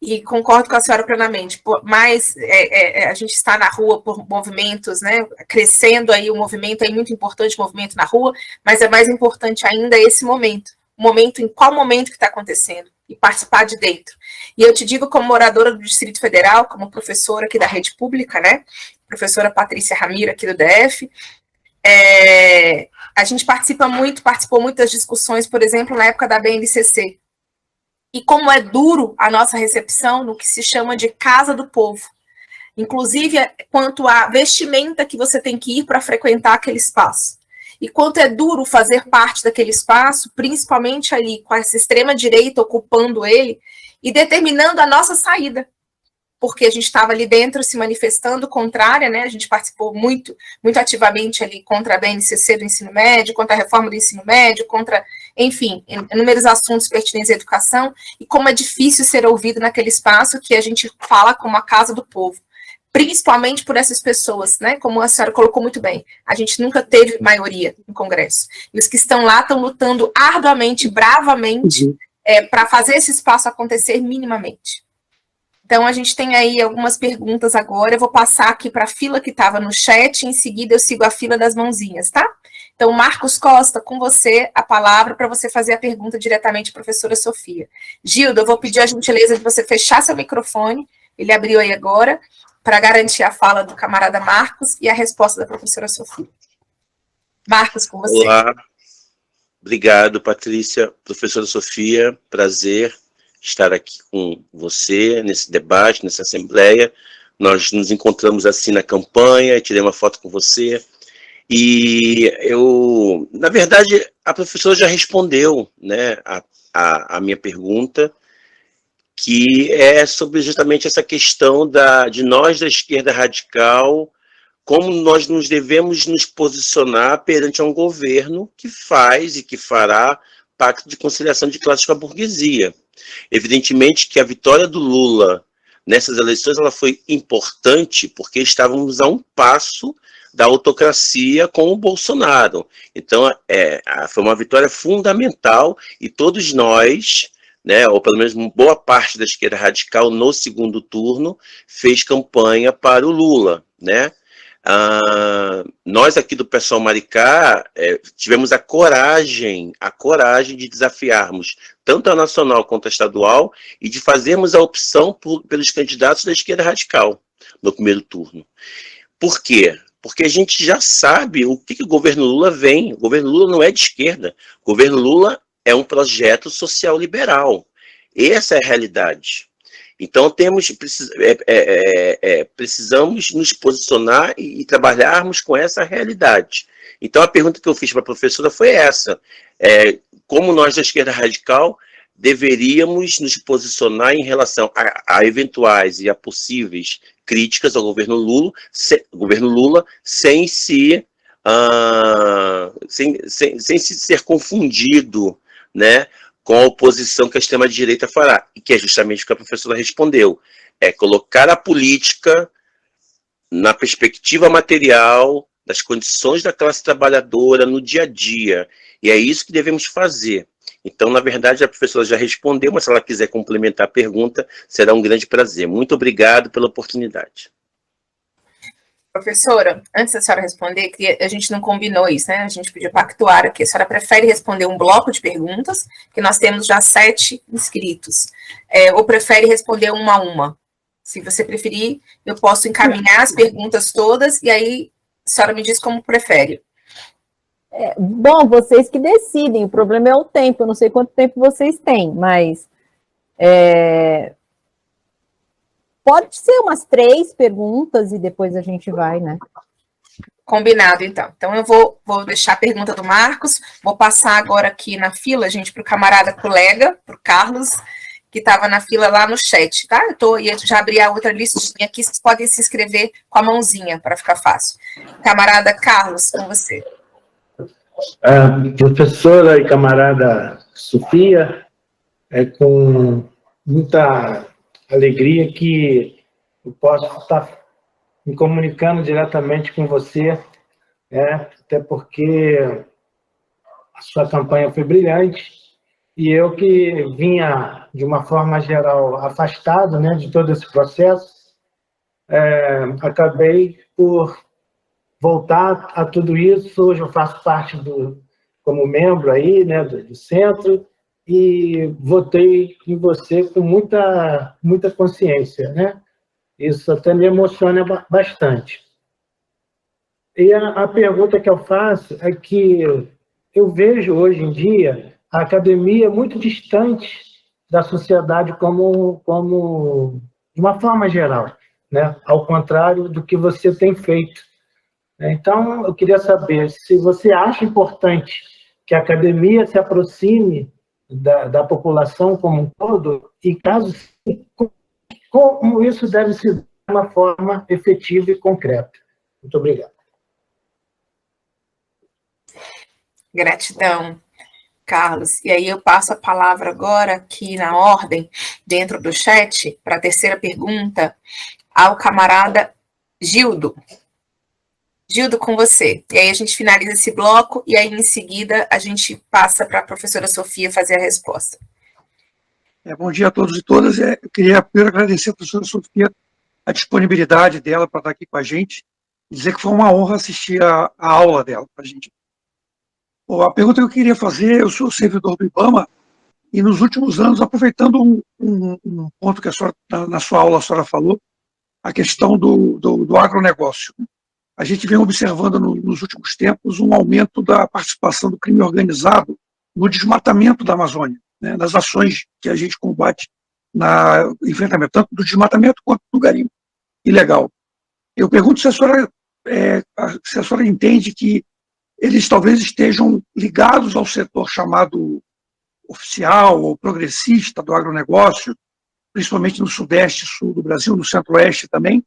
E concordo com a senhora plenamente, mas a gente está na rua por movimentos, né, crescendo aí o movimento, é muito importante o movimento na rua, mas é mais importante ainda esse momento, em qual momento que está acontecendo, e participar de dentro. E eu te digo, como moradora do Distrito Federal, como professora aqui da rede pública, né, professora Patrícia Ramiro aqui do DF, a gente participou muito das discussões, por exemplo, na época da BNCC, e como é duro a nossa recepção no que se chama de Casa do Povo. Inclusive, quanto à vestimenta que você tem que ir para frequentar aquele espaço. E quanto é duro fazer parte daquele espaço, principalmente ali com essa extrema-direita ocupando ele e determinando a nossa saída. Porque a gente estava ali dentro se manifestando contrária, né? A gente participou muito ativamente ali contra a BNCC do ensino médio, contra a reforma do ensino médio, contra, enfim, inúmeros assuntos pertinentes à educação, e como é difícil ser ouvido naquele espaço que a gente fala como a casa do povo, principalmente por essas pessoas, né? Como a senhora colocou muito bem, a gente nunca teve maioria no Congresso, e os que estão lá estão lutando arduamente, bravamente, para fazer esse espaço acontecer minimamente. Então, a gente tem aí algumas perguntas agora. Eu vou passar aqui para a fila que estava no chat, e em seguida eu sigo a fila das mãozinhas, tá? Então, Marcos Costa, com você a palavra para você fazer a pergunta diretamente à professora Sofia. Gilda, eu vou pedir a gentileza de você fechar seu microfone, ele abriu aí agora, para garantir a fala do camarada Marcos e a resposta da professora Sofia. Marcos, com você. Olá, obrigado, Patrícia, professora Sofia, prazer estar aqui com você nesse debate, nessa assembleia. Nós nos encontramos assim na campanha, tirei uma foto com você, e na verdade, a professora já respondeu, né, a minha pergunta, que é sobre justamente essa questão de nós da esquerda radical, como nós nos devemos nos posicionar perante um governo que faz e que fará pacto de conciliação de classes com a burguesia. Evidentemente que a vitória do Lula nessas eleições ela foi importante porque estávamos a um passo da autocracia com o Bolsonaro. Então, foi uma vitória fundamental e todos nós, né, ou pelo menos boa parte da esquerda radical no segundo turno, fez campanha para o Lula, né? Nós aqui do Pessoal Maricá tivemos a coragem de desafiarmos tanto a nacional quanto a estadual e de fazermos a opção pelos candidatos da esquerda radical no primeiro turno. Por quê? Porque a gente já sabe o que o governo Lula vem. O governo Lula não é de esquerda. O governo Lula é um projeto social liberal. Essa é a realidade. Então, precisamos nos posicionar e trabalharmos com essa realidade. Então, a pergunta que eu fiz para a professora foi essa. Como nós da esquerda radical deveríamos nos posicionar em relação a eventuais e a possíveis críticas ao governo Lula sem se ser confundido, né, com a oposição que a extrema-direita fará, e que é justamente o que a professora respondeu, colocar a política na perspectiva material das condições da classe trabalhadora no dia a dia, e é isso que devemos fazer. Então, na verdade, a professora já respondeu, mas se ela quiser complementar a pergunta, será um grande prazer. Muito obrigado pela oportunidade. Professora, antes da senhora responder, a gente não combinou isso, né? A gente podia pactuar aqui. A senhora prefere responder um bloco de perguntas, que nós temos já 7 inscritos, ou prefere responder uma a uma? Se você preferir, eu posso encaminhar as perguntas todas, e aí a senhora me diz como prefere. Bom, vocês que decidem, o problema é o tempo, eu não sei quanto tempo vocês têm, mas pode ser umas 3 perguntas e depois a gente vai, né? Combinado, então. Então, eu vou deixar a pergunta do Marcos, vou passar agora aqui na fila, gente, para o camarada colega, para o Carlos, que estava na fila lá no chat, tá? Eu já abri a outra listinha aqui, vocês podem se inscrever com a mãozinha, para ficar fácil. Camarada Carlos, com você. Professora e camarada Sofia, é com muita alegria que eu posso estar me comunicando diretamente com você, até porque a sua campanha foi brilhante e eu que vinha, de uma forma geral, afastado, né, de todo esse processo, acabei por voltar a tudo isso. Hoje eu faço parte como membro aí, né, do centro, e votei em você com muita consciência, né? Isso até me emociona bastante. E a pergunta que eu faço é que eu vejo hoje em dia a academia muito distante da sociedade como de uma forma geral, né? Ao contrário do que você tem feito. Então, eu queria saber se você acha importante que a academia se aproxime da população como um todo, e caso sim, como isso deve se dar de uma forma efetiva e concreta. Muito obrigado. Gratidão, Carlos. E aí eu passo a palavra agora aqui na ordem, dentro do chat, para a terceira pergunta, ao camarada Gildo. Gildo, com você. E aí a gente finaliza esse bloco e aí em seguida a gente passa para a professora Sofia fazer a resposta. Bom dia a todos e todas. Eu queria primeiro agradecer a professora Sofia a disponibilidade dela para estar aqui com a gente e dizer que foi uma honra assistir a aula dela para a gente. Bom, a pergunta que eu queria fazer, eu sou servidor do IBAMA e nos últimos anos, aproveitando um ponto que a senhora, na sua aula a senhora falou, a questão do agronegócio. A gente vem observando nos últimos tempos um aumento da participação do crime organizado no desmatamento da Amazônia, né, nas ações que a gente combate no enfrentamento, tanto do desmatamento quanto do garimpo ilegal. Eu pergunto se a senhora entende que eles talvez estejam ligados ao setor chamado oficial ou progressista do agronegócio, principalmente no sudeste e sul do Brasil, no centro-oeste também,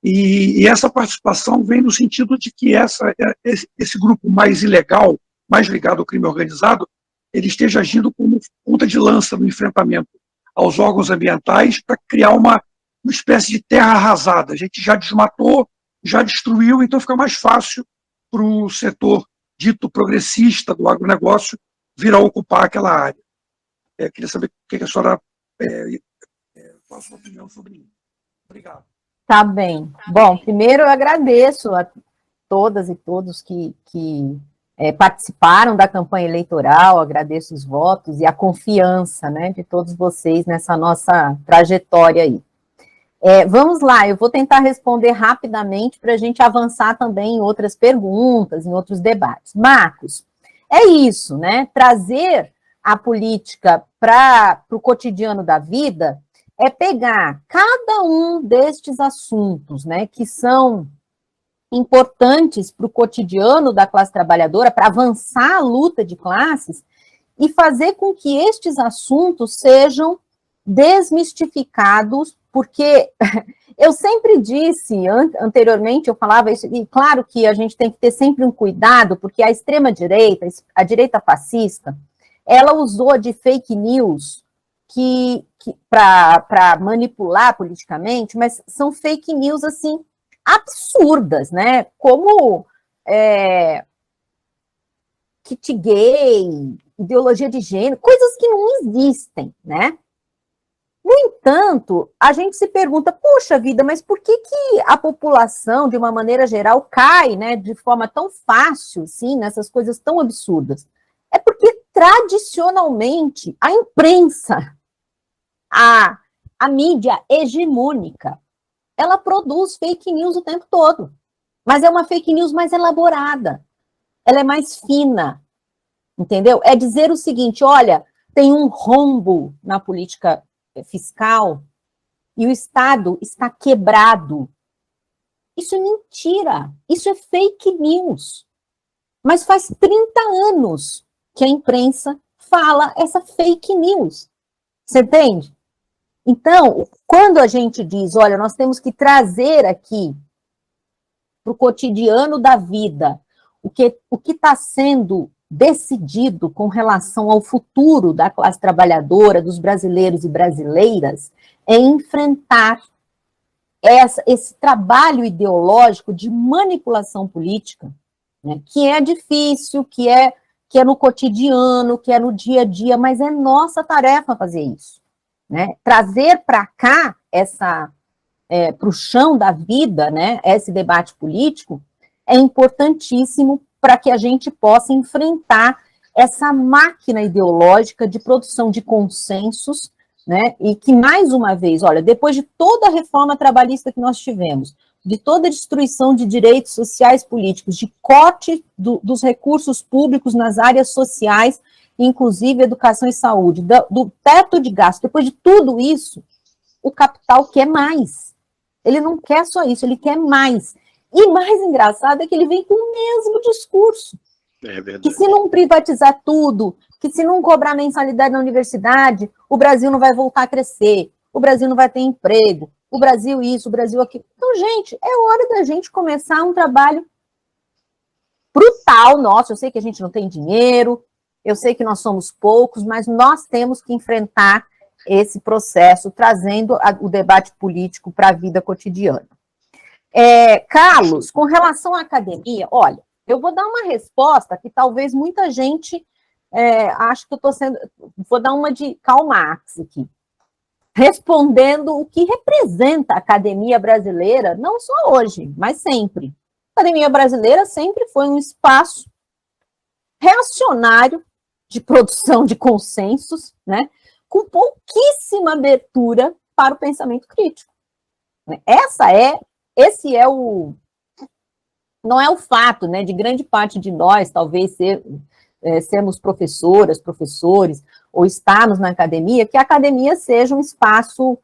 e essa participação vem no sentido de que esse grupo mais ilegal, mais ligado ao crime organizado, ele esteja agindo como ponta de lança no enfrentamento aos órgãos ambientais para criar uma espécie de terra arrasada. A gente já desmatou, já destruiu, então fica mais fácil para o setor dito progressista do agronegócio vir a ocupar aquela área. Queria saber o que a senhora qual a sua opinião sobre isso. Obrigado. Tá bem. Bom, primeiro eu agradeço a todas e todos que participaram da campanha eleitoral, agradeço os votos e a confiança, né, de todos vocês nessa nossa trajetória aí. Vamos lá, eu vou tentar responder rapidamente para a gente avançar também em outras perguntas, em outros debates. Marcos, é isso, né? Trazer a política para o cotidiano da vida é pegar cada um destes assuntos, né, que são importantes para o cotidiano da classe trabalhadora, para avançar a luta de classes, e fazer com que estes assuntos sejam desmistificados, porque eu sempre disse, anteriormente eu falava isso, e claro que a gente tem que ter sempre um cuidado, porque a extrema-direita, a direita fascista, ela usou de fake news para manipular politicamente, mas são fake news, assim, absurdas, né? Como kit gay, ideologia de gênero, coisas que não existem, né? No entanto, a gente se pergunta, puxa vida, mas por que a população, de uma maneira geral, cai, né, de forma tão fácil, assim, nessas coisas tão absurdas? É porque, tradicionalmente, a imprensa, a mídia hegemônica, ela produz fake news o tempo todo, mas é uma fake news mais elaborada, ela é mais fina, entendeu? É dizer o seguinte, olha, tem um rombo na política fiscal e o Estado está quebrado. Isso é mentira, isso é fake news. Mas faz 30 anos que a imprensa fala essa fake news. Você entende? Então, quando a gente diz, olha, nós temos que trazer aqui para o cotidiano da vida o que está sendo decidido com relação ao futuro da classe trabalhadora, dos brasileiros e brasileiras, é enfrentar esse trabalho ideológico de manipulação política, né, que é difícil, que é no cotidiano, que é no dia a dia, mas é nossa tarefa fazer isso, né? Trazer para cá para o chão da vida, né, esse debate político é importantíssimo para que a gente possa enfrentar essa máquina ideológica de produção de consensos, né, e que, mais uma vez, olha, depois de toda a reforma trabalhista que nós tivemos, de toda a destruição de direitos sociais políticos, de corte dos recursos públicos nas áreas sociais, inclusive educação e saúde, do teto de gasto, depois de tudo isso, o capital quer mais. Ele não quer só isso, ele quer mais. E mais engraçado é que ele vem com o mesmo discurso. É verdade. Que se não privatizar tudo, que se não cobrar mensalidade na universidade, o Brasil não vai voltar a crescer, o Brasil não vai ter emprego, o Brasil isso, o Brasil aquilo. Então, gente, é hora da gente começar um trabalho brutal nosso. Eu sei que a gente não tem dinheiro, eu sei que nós somos poucos, mas nós temos que enfrentar esse processo, trazendo o debate político para a vida cotidiana. Carlos, com relação à academia, olha, eu vou dar uma resposta que talvez muita gente acho que eu estou sendo... Vou dar uma de Karl Marx aqui. Respondendo o que representa a academia brasileira, não só hoje, mas sempre. A academia brasileira sempre foi um espaço reacionário de produção de consensos, né, com pouquíssima abertura para o pensamento crítico. Esse é o... Não é o fato, né, de grande parte de nós, talvez, sermos professoras, professores, ou estarmos na academia, que a academia seja um espaço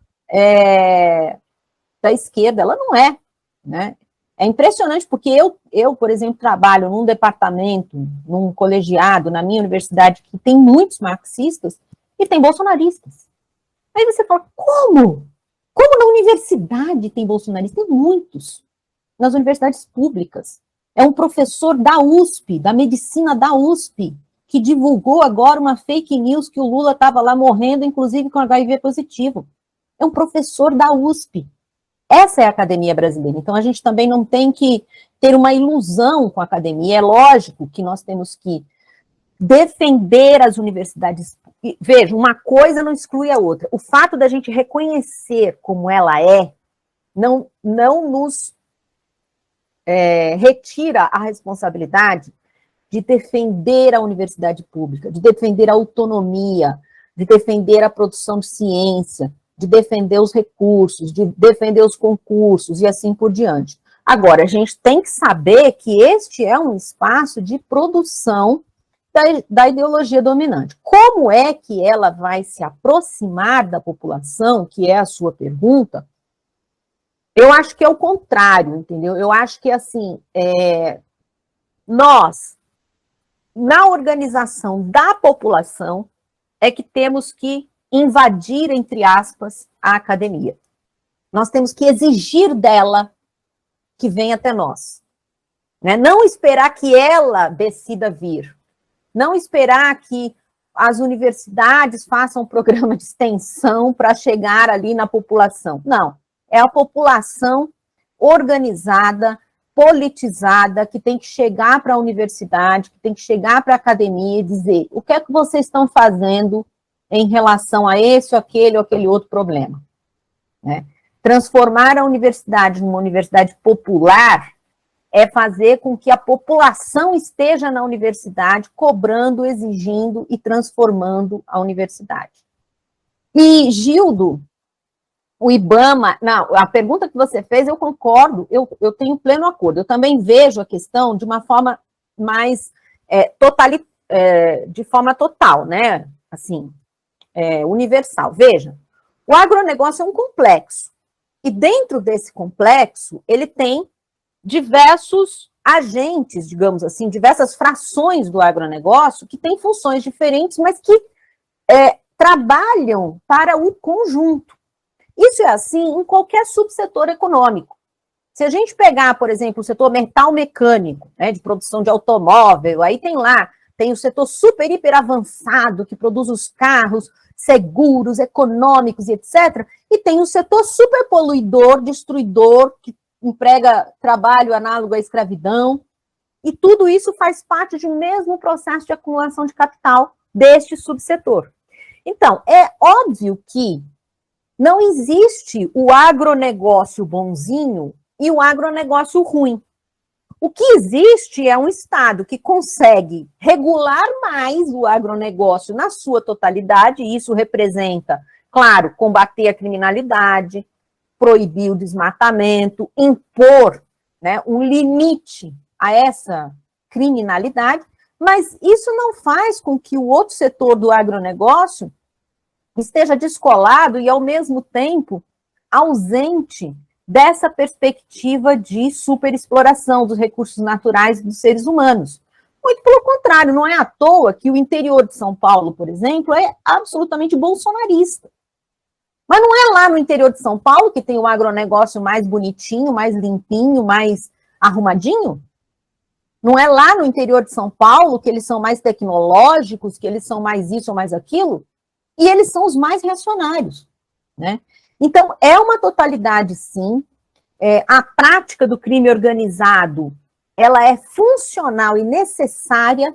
da esquerda. Ela não é, né? É impressionante, porque eu, por exemplo, trabalho num departamento, num colegiado, na minha universidade, que tem muitos marxistas e tem bolsonaristas. Aí você fala, como? Como na universidade tem bolsonaristas? Tem muitos. Nas universidades públicas. É um professor da USP, da medicina da USP, que divulgou agora uma fake news que o Lula estava lá morrendo, inclusive com HIV positivo. É um professor da USP. Essa é a academia brasileira. Então, a gente também não tem que ter uma ilusão com a academia. É lógico que nós temos que defender as universidades. Veja, uma coisa não exclui a outra. O fato da gente reconhecer como ela não nos retira a responsabilidade de defender a universidade pública, de defender a autonomia, de defender a produção de ciência, de defender os recursos, de defender os concursos e assim por diante. Agora, a gente tem que saber que este é um espaço de produção da ideologia dominante. Como é que ela vai se aproximar da população, que é a sua pergunta? Eu acho que é o contrário, entendeu? Eu acho que, assim, nós, na organização da população, é que temos que invadir, entre aspas, a academia. Nós temos que exigir dela que venha até nós. Né? Não esperar que ela decida vir. Não esperar que as universidades façam um programa de extensão para chegar ali na população. Não. É a população organizada, politizada, que tem que chegar para a universidade, que tem que chegar para a academia e dizer o que é que vocês estão fazendo em relação a esse, ou aquele outro problema. Né? Transformar a universidade numa universidade popular é fazer com que a população esteja na universidade, cobrando, exigindo e transformando a universidade. E, Gildo, o IBAMA, não, a pergunta que você fez, eu concordo, eu tenho pleno acordo. Eu também vejo a questão de uma forma mais de forma total, né? Assim, universal. Veja, o agronegócio é um complexo. E dentro desse complexo, ele tem diversos agentes, digamos assim, diversas frações do agronegócio que têm funções diferentes, mas que trabalham para o conjunto. Isso é assim em qualquer subsetor econômico. Se a gente pegar, por exemplo, o setor metal mecânico, né, de produção de automóvel, aí tem o setor super, hiper avançado, que produz os carros seguros, econômicos e etc. E tem o setor super poluidor, destruidor, que emprega trabalho análogo à escravidão. E tudo isso faz parte de um mesmo processo de acumulação de capital deste subsetor. Então, é óbvio que não existe o agronegócio bonzinho e o agronegócio ruim. O que existe é um Estado que consegue regular mais o agronegócio na sua totalidade, e isso representa, claro, combater a criminalidade, proibir o desmatamento, impor, né, um limite a essa criminalidade, mas isso não faz com que o outro setor do agronegócio esteja descolado e, ao mesmo tempo, ausente dessa perspectiva de superexploração dos recursos naturais dos seres humanos. Muito pelo contrário, não é à toa que o interior de São Paulo, por exemplo, é absolutamente bolsonarista. Mas não é lá no interior de São Paulo que tem o agronegócio mais bonitinho, mais limpinho, mais arrumadinho? Não é lá no interior de São Paulo que eles são mais tecnológicos, que eles são mais isso ou mais aquilo? E eles são os mais reacionários, né? Então, é uma totalidade, sim. A prática do crime organizado, ela é funcional e necessária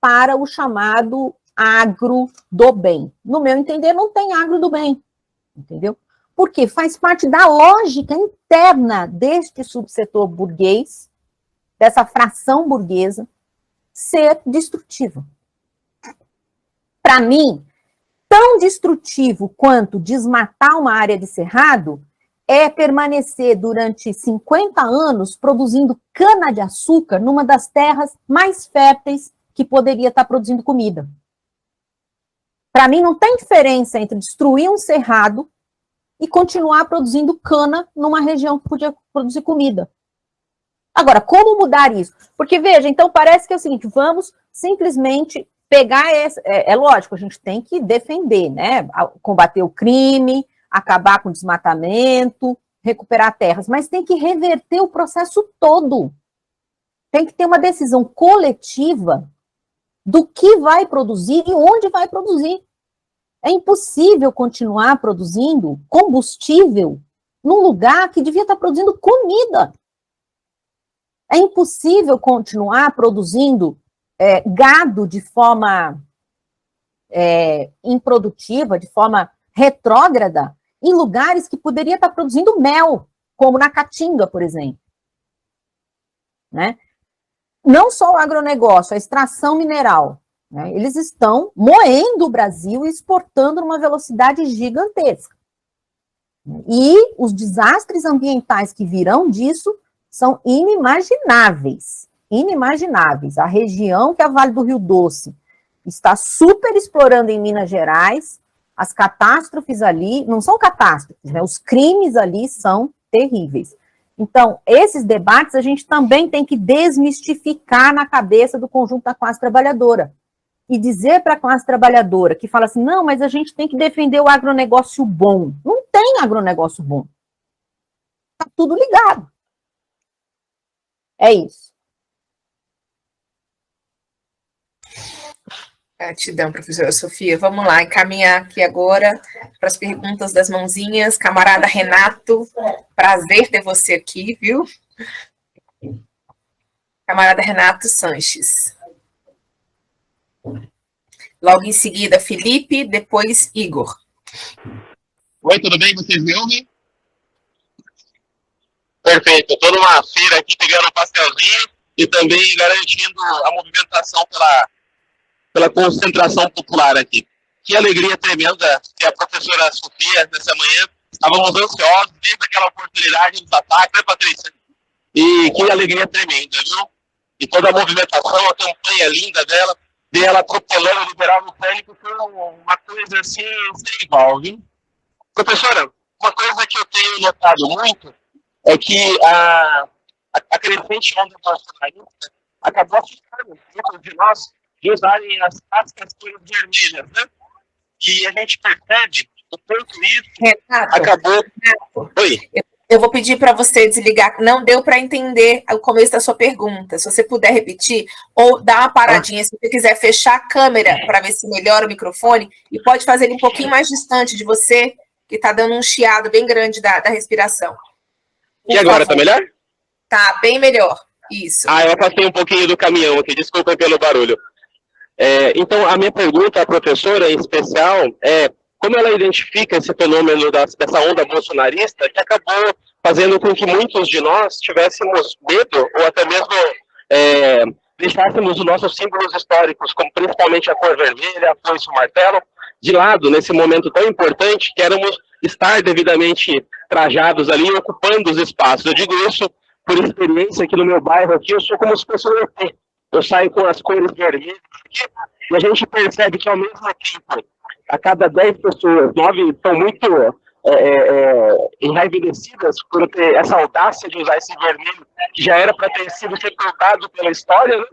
para o chamado agro do bem. No meu entender, não tem agro do bem, entendeu? Porque faz parte da lógica interna deste subsetor burguês, dessa fração burguesa, ser destrutivo. Para mim, tão destrutivo quanto desmatar uma área de cerrado é permanecer durante 50 anos produzindo cana-de-açúcar numa das terras mais férteis que poderia estar produzindo comida. Para mim, não tem diferença entre destruir um cerrado e continuar produzindo cana numa região que podia produzir comida. Agora, como mudar isso? Porque, veja, então parece que é o seguinte, vamos simplesmente pegar essa... É lógico, a gente tem que defender, né? Combater o crime, acabar com o desmatamento, recuperar terras, mas tem que reverter o processo todo. Tem que ter uma decisão coletiva do que vai produzir e onde vai produzir. É impossível continuar produzindo combustível num lugar que devia estar produzindo comida. É impossível continuar produzindo gado de forma improdutiva, de forma retrógrada, em lugares que poderia estar produzindo mel, como na Caatinga, por exemplo. Né? Não só o agronegócio, a extração mineral, né? Eles estão moendo o Brasil e exportando numa velocidade gigantesca. E os desastres ambientais que virão disso são inimagináveis. Inimagináveis. A região que é a Vale do Rio Doce está super explorando em Minas Gerais, as catástrofes ali, não são catástrofes, né? Os crimes ali são terríveis. Então, esses debates a gente também tem que desmistificar na cabeça do conjunto da classe trabalhadora. E dizer para a classe trabalhadora que fala assim, não, mas a gente tem que defender o agronegócio bom. Não tem agronegócio bom. Está tudo ligado. É isso. Gratidão, professora Sofia. Vamos lá, encaminhar aqui agora para as perguntas das mãozinhas. Camarada Renato, prazer ter você aqui, viu? Camarada Renato Sanches. Logo em seguida, Felipe, depois Igor. Oi, tudo bem? Vocês me ouvem? Perfeito. Estou numa feira aqui pegando um pastelzinho e também garantindo a movimentação pela concentração popular aqui. Que alegria tremenda ter a professora Sofia nessa manhã. Estávamos ansiosos desde aquela oportunidade dos ataques, né, Patrícia? E que alegria tremenda, viu? E toda a movimentação, a campanha linda dela atropelando o liberal no pânico, foi uma coisa assim, sem igual, viu? Professora, uma coisa que eu tenho notado muito é que a crescente onda bolsonarista acabou assustando muitos de nós de usarem as clássicas cores vermelhas, né? E a gente percebe o quanto isso acabou... Oi? Eu vou pedir para você desligar. Não deu para entender o começo da sua pergunta. Se você puder repetir, ou dar uma paradinha, se você quiser fechar a câmera para ver se melhora o microfone, e pode fazer ele um pouquinho mais distante de você, que está dando um chiado bem grande da respiração. E agora, tá melhor? Tá bem melhor. Isso. Eu afastei um pouquinho do caminhão aqui, desculpem pelo barulho. Então, a minha pergunta à professora, em especial, é como ela identifica esse fenômeno dessa onda bolsonarista que acabou fazendo com que muitos de nós tivéssemos medo ou até mesmo deixássemos os nossos símbolos históricos, como principalmente a cor vermelha, a foice e o martelo, de lado nesse momento tão importante que éramos estar devidamente trajados ali, ocupando os espaços. Eu digo isso por experiência aqui no meu bairro, aqui eu sou como se fosse um ET. Eu saio com as cores vermelhas aqui, e a gente percebe que ao mesmo tempo, a cada 10 pessoas, 9 estão muito enraivecidas por ter essa audácia de usar esse vermelho, que já era para ter sido sepultado pela história, né?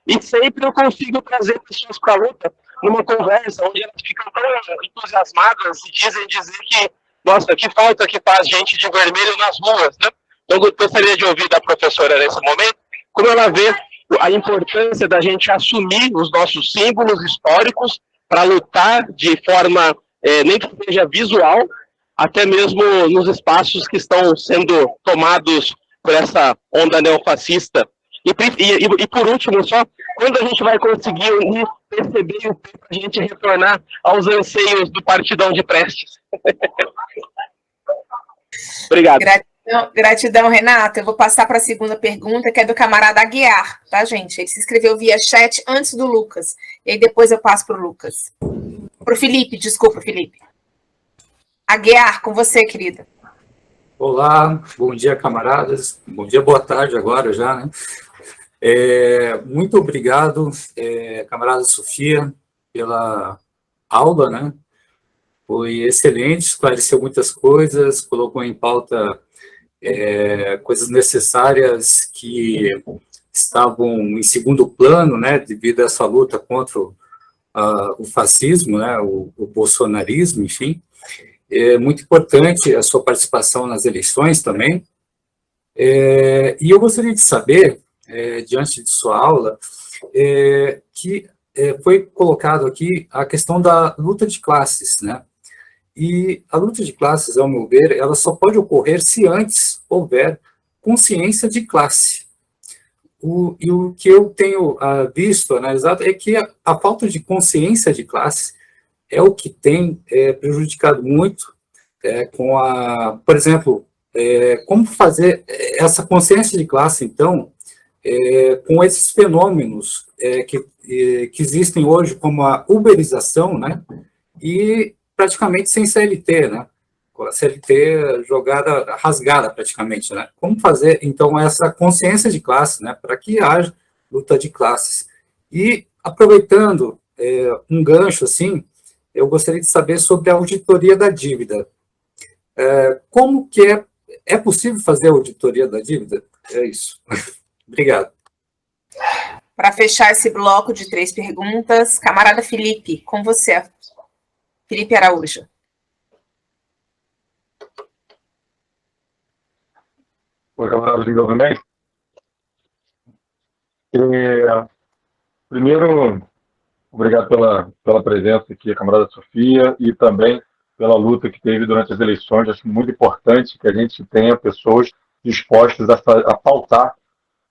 E sempre eu consigo trazer pessoas para a luta numa conversa onde elas ficam tão entusiasmadas e dizer que, nossa, que falta que faz gente de vermelho nas ruas, né? Então, eu gostaria de ouvir da professora nesse momento como ela vê a importância da gente assumir os nossos símbolos históricos para lutar de forma, nem que seja visual, até mesmo nos espaços que estão sendo tomados por essa onda neofascista. E por último, só, quando a gente vai conseguir perceber o tempo para a gente retornar aos anseios do Partidão de Prestes? Obrigado. Gratidão, Renato. Eu vou passar para a segunda pergunta, que é do camarada Aguiar, tá, gente? Ele se inscreveu via chat antes do Lucas. E aí depois eu passo para o Lucas. Para o Felipe, desculpa, Felipe. Aguiar, com você, querida. Olá, bom dia, camaradas. Bom dia, boa tarde agora já, né? Muito obrigado, camarada Sofia, pela aula, né? Foi excelente, esclareceu muitas coisas, colocou em pauta coisas necessárias que estavam em segundo plano, né, devido a essa luta contra o fascismo, né, o bolsonarismo, enfim. É muito importante a sua participação nas eleições também. E eu gostaria de saber, diante de sua aula, que foi colocado aqui a questão da luta de classes, né? E a luta de classes, ao meu ver, ela só pode ocorrer se antes houver consciência de classe. E o que eu tenho visto, analisado, é que a falta de consciência de classe é o que tem prejudicado muito por exemplo, como fazer essa consciência de classe, então, com esses fenômenos que existem hoje, como a uberização, né, e praticamente sem CLT, né, com a CLT jogada, rasgada praticamente, né, como fazer, então, essa consciência de classe, né, para que haja luta de classes. E, aproveitando um gancho, assim, eu gostaria de saber sobre a auditoria da dívida. Como que é possível fazer a auditoria da dívida? É isso. Obrigado. Para fechar esse bloco de 3 perguntas, camarada Felipe, com você. Felipe Araújo. Oi, camarada, me ouve bem? Primeiro, obrigado pela presença aqui, camarada Sofia, e também pela luta que teve durante as eleições. Acho muito importante que a gente tenha pessoas dispostas a pautar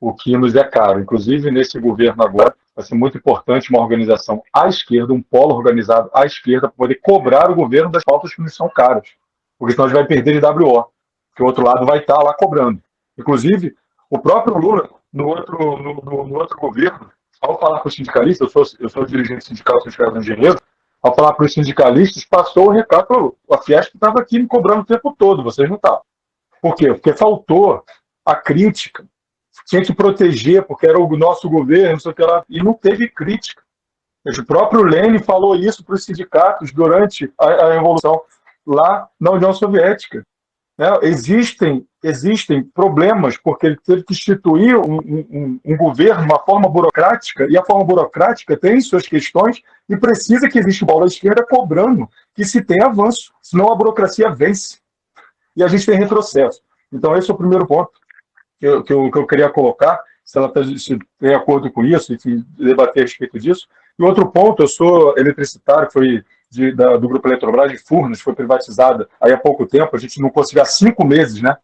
o que nos é caro. Inclusive, nesse governo agora, vai ser muito importante uma organização à esquerda, um polo organizado à esquerda, para poder cobrar o governo das pautas que nos são caras. Porque senão a gente vai perder de WO, porque o outro lado vai estar lá cobrando. Inclusive, o próprio Lula, no outro governo, ao falar com os sindicalistas, eu sou dirigente sindical dos engenheiros, ao falar para os sindicalistas, passou o recado, a Fiesp estava aqui me cobrando o tempo todo, vocês não estavam. Por quê? Porque faltou a crítica, tinha que proteger, porque era o nosso governo, não sei o que lá, e não teve crítica. O próprio Lenin falou isso para os sindicatos durante a Revolução lá na União Soviética. Existem problemas, porque ele teve que instituir um governo, uma forma burocrática, e a forma burocrática tem suas questões e precisa que exista bola à esquerda cobrando que se tem avanço, senão a burocracia vence. E a gente tem retrocesso. Então, esse é o primeiro ponto que eu queria colocar, se ela se tem acordo com isso, enfim, debater a respeito disso. E outro ponto, eu sou eletricitário, foi do Grupo Eletrobras de Furnas, foi privatizada aí há pouco tempo, a gente não conseguiu, há 5 meses, né?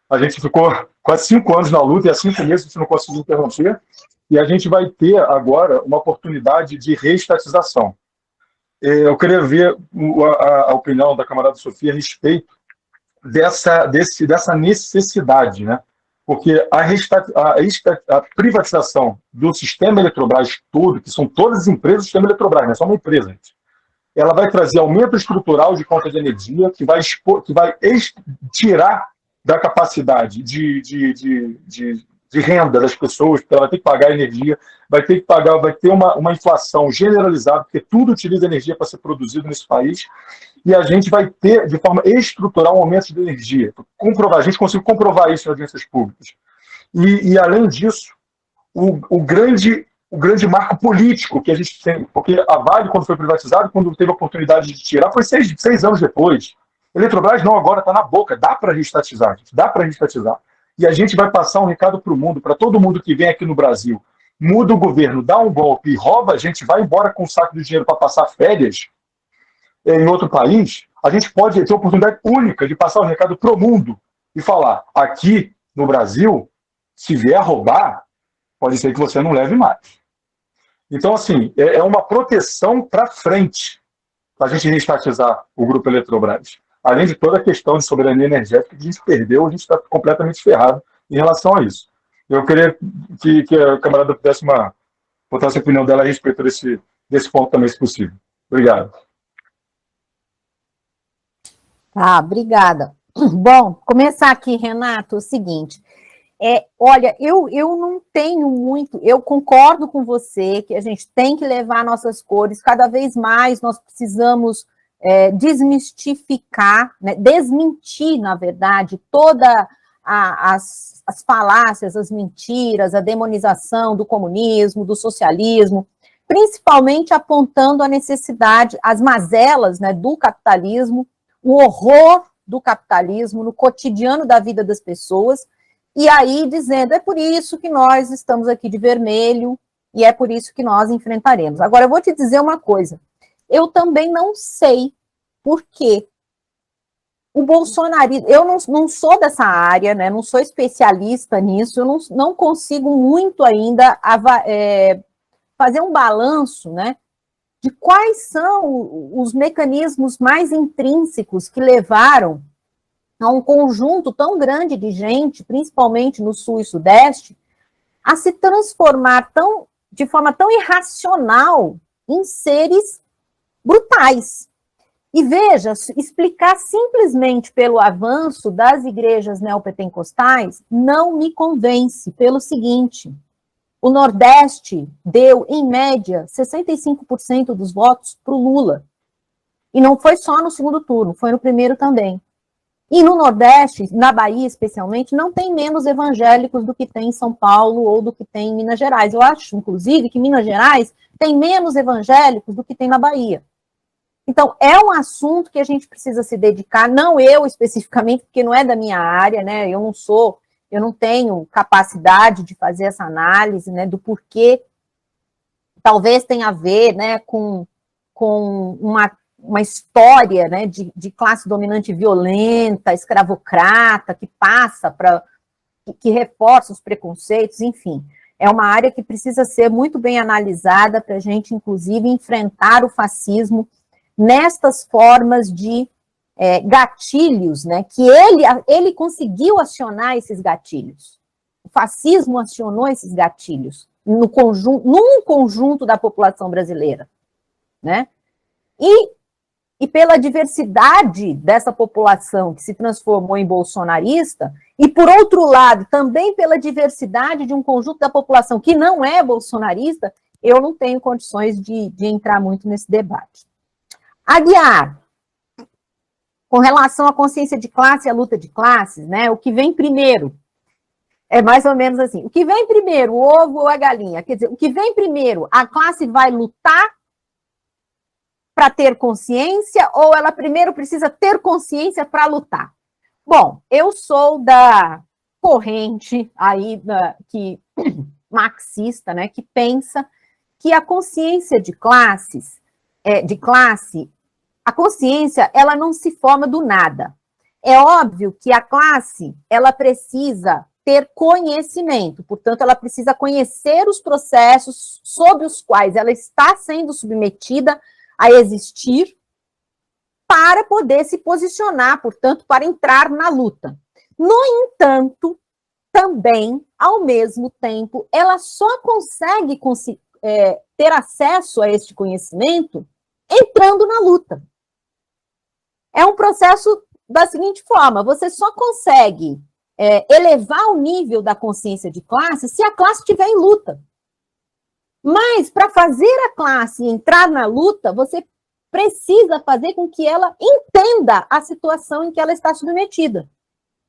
A gente ficou quase 5 anos na luta e há 5 meses a gente não conseguiu interromper. E a gente vai ter agora uma oportunidade de reestatização. Eu queria ver a opinião da camarada Sofia a respeito dessa necessidade, né? Porque a privatização do sistema Eletrobras todo, que são todas as empresas do sistema Eletrobras, não é só uma empresa, gente, ela vai trazer aumento estrutural de conta de energia, que vai tirar da capacidade de renda das pessoas, porque ela vai ter que pagar energia, vai ter uma inflação generalizada, porque tudo utiliza energia para ser produzido nesse país, e a gente vai ter, de forma estrutural, um aumento de energia. A gente conseguiu comprovar isso em audiências públicas. E além disso, o grande marco político que a gente tem, porque a Vale, quando foi privatizada, quando teve a oportunidade de tirar, foi 6 anos depois. Eletrobras não, agora está na boca, dá para reestatizar, gente, dá para reestatizar. E a gente vai passar um recado para o mundo, para todo mundo que vem aqui no Brasil, muda o governo, dá um golpe e rouba, a gente vai embora com um saco de dinheiro para passar férias em outro país, a gente pode ter a oportunidade única de passar o recado para o mundo e falar, aqui no Brasil, se vier roubar, pode ser que você não leve mais. Então, assim, é uma proteção para frente para a gente reestatizar o Grupo Eletrobras. Além de toda a questão de soberania energética que a gente perdeu, a gente está completamente ferrado em relação a isso. Eu queria que a camarada pudesse botar a opinião dela a respeito desse ponto também, se possível. Obrigado. Obrigada. Bom, começar aqui, Renato, o seguinte, olha, eu não tenho muito, eu concordo com você que a gente tem que levar nossas cores, cada vez mais nós precisamos desmistificar, né, desmentir, na verdade, todas as falácias, as mentiras, a demonização do comunismo, do socialismo, principalmente apontando a necessidade, as mazelas, né, do capitalismo, o horror do capitalismo no cotidiano da vida das pessoas, e aí dizendo, é por isso que nós estamos aqui de vermelho, e é por isso que nós enfrentaremos. Agora, eu vou te dizer uma coisa, eu também não sei por quê. O bolsonarismo, eu não sou dessa área, né, não sou especialista nisso, eu não consigo muito ainda fazer um balanço, né, de quais são os mecanismos mais intrínsecos que levaram a um conjunto tão grande de gente, principalmente no Sul e Sudeste, a se transformar de forma tão irracional em seres brutais. E veja, explicar simplesmente pelo avanço das igrejas neopentecostais não me convence, pelo seguinte: o Nordeste deu, em média, 65% dos votos para o Lula. E não foi só no segundo turno, foi no primeiro também. E no Nordeste, na Bahia especialmente, não tem menos evangélicos do que tem em São Paulo ou do que tem em Minas Gerais. Eu acho, inclusive, que Minas Gerais tem menos evangélicos do que tem na Bahia. Então, é um assunto que a gente precisa se dedicar, não eu especificamente, porque não é da minha área, né? Eu não tenho capacidade de fazer essa análise, né, do porquê. Talvez tenha a ver, né, com uma história, né, de classe dominante violenta, escravocrata, que passa que reforça os preconceitos, enfim. É uma área que precisa ser muito bem analisada para a gente, inclusive, enfrentar o fascismo nestas formas de gatilhos, né, que ele conseguiu acionar esses gatilhos. O fascismo acionou esses gatilhos num conjunto da população brasileira, né? E pela diversidade dessa população que se transformou em bolsonarista, e por outro lado, também pela diversidade de um conjunto da população que não é bolsonarista, eu não tenho condições de entrar muito nesse debate. Aguiar, com relação à consciência de classe e à luta de classes, né, o que vem primeiro, é mais ou menos assim, o que vem primeiro, o ovo ou a galinha? Quer dizer, o que vem primeiro, a classe vai lutar para ter consciência, ou ela primeiro precisa ter consciência para lutar? Bom, eu sou da corrente aí marxista, né, que pensa que a consciência de classe, a consciência, ela não se forma do nada. É óbvio que a classe, ela precisa ter conhecimento, portanto, ela precisa conhecer os processos sobre os quais ela está sendo submetida a existir para poder se posicionar, portanto, para entrar na luta. No entanto, também, ao mesmo tempo, ela só consegue ter acesso a este conhecimento entrando na luta. É um processo da seguinte forma: você só consegue elevar o nível da consciência de classe se a classe estiver em luta. Mas, para fazer a classe entrar na luta, você precisa fazer com que ela entenda a situação em que ela está submetida.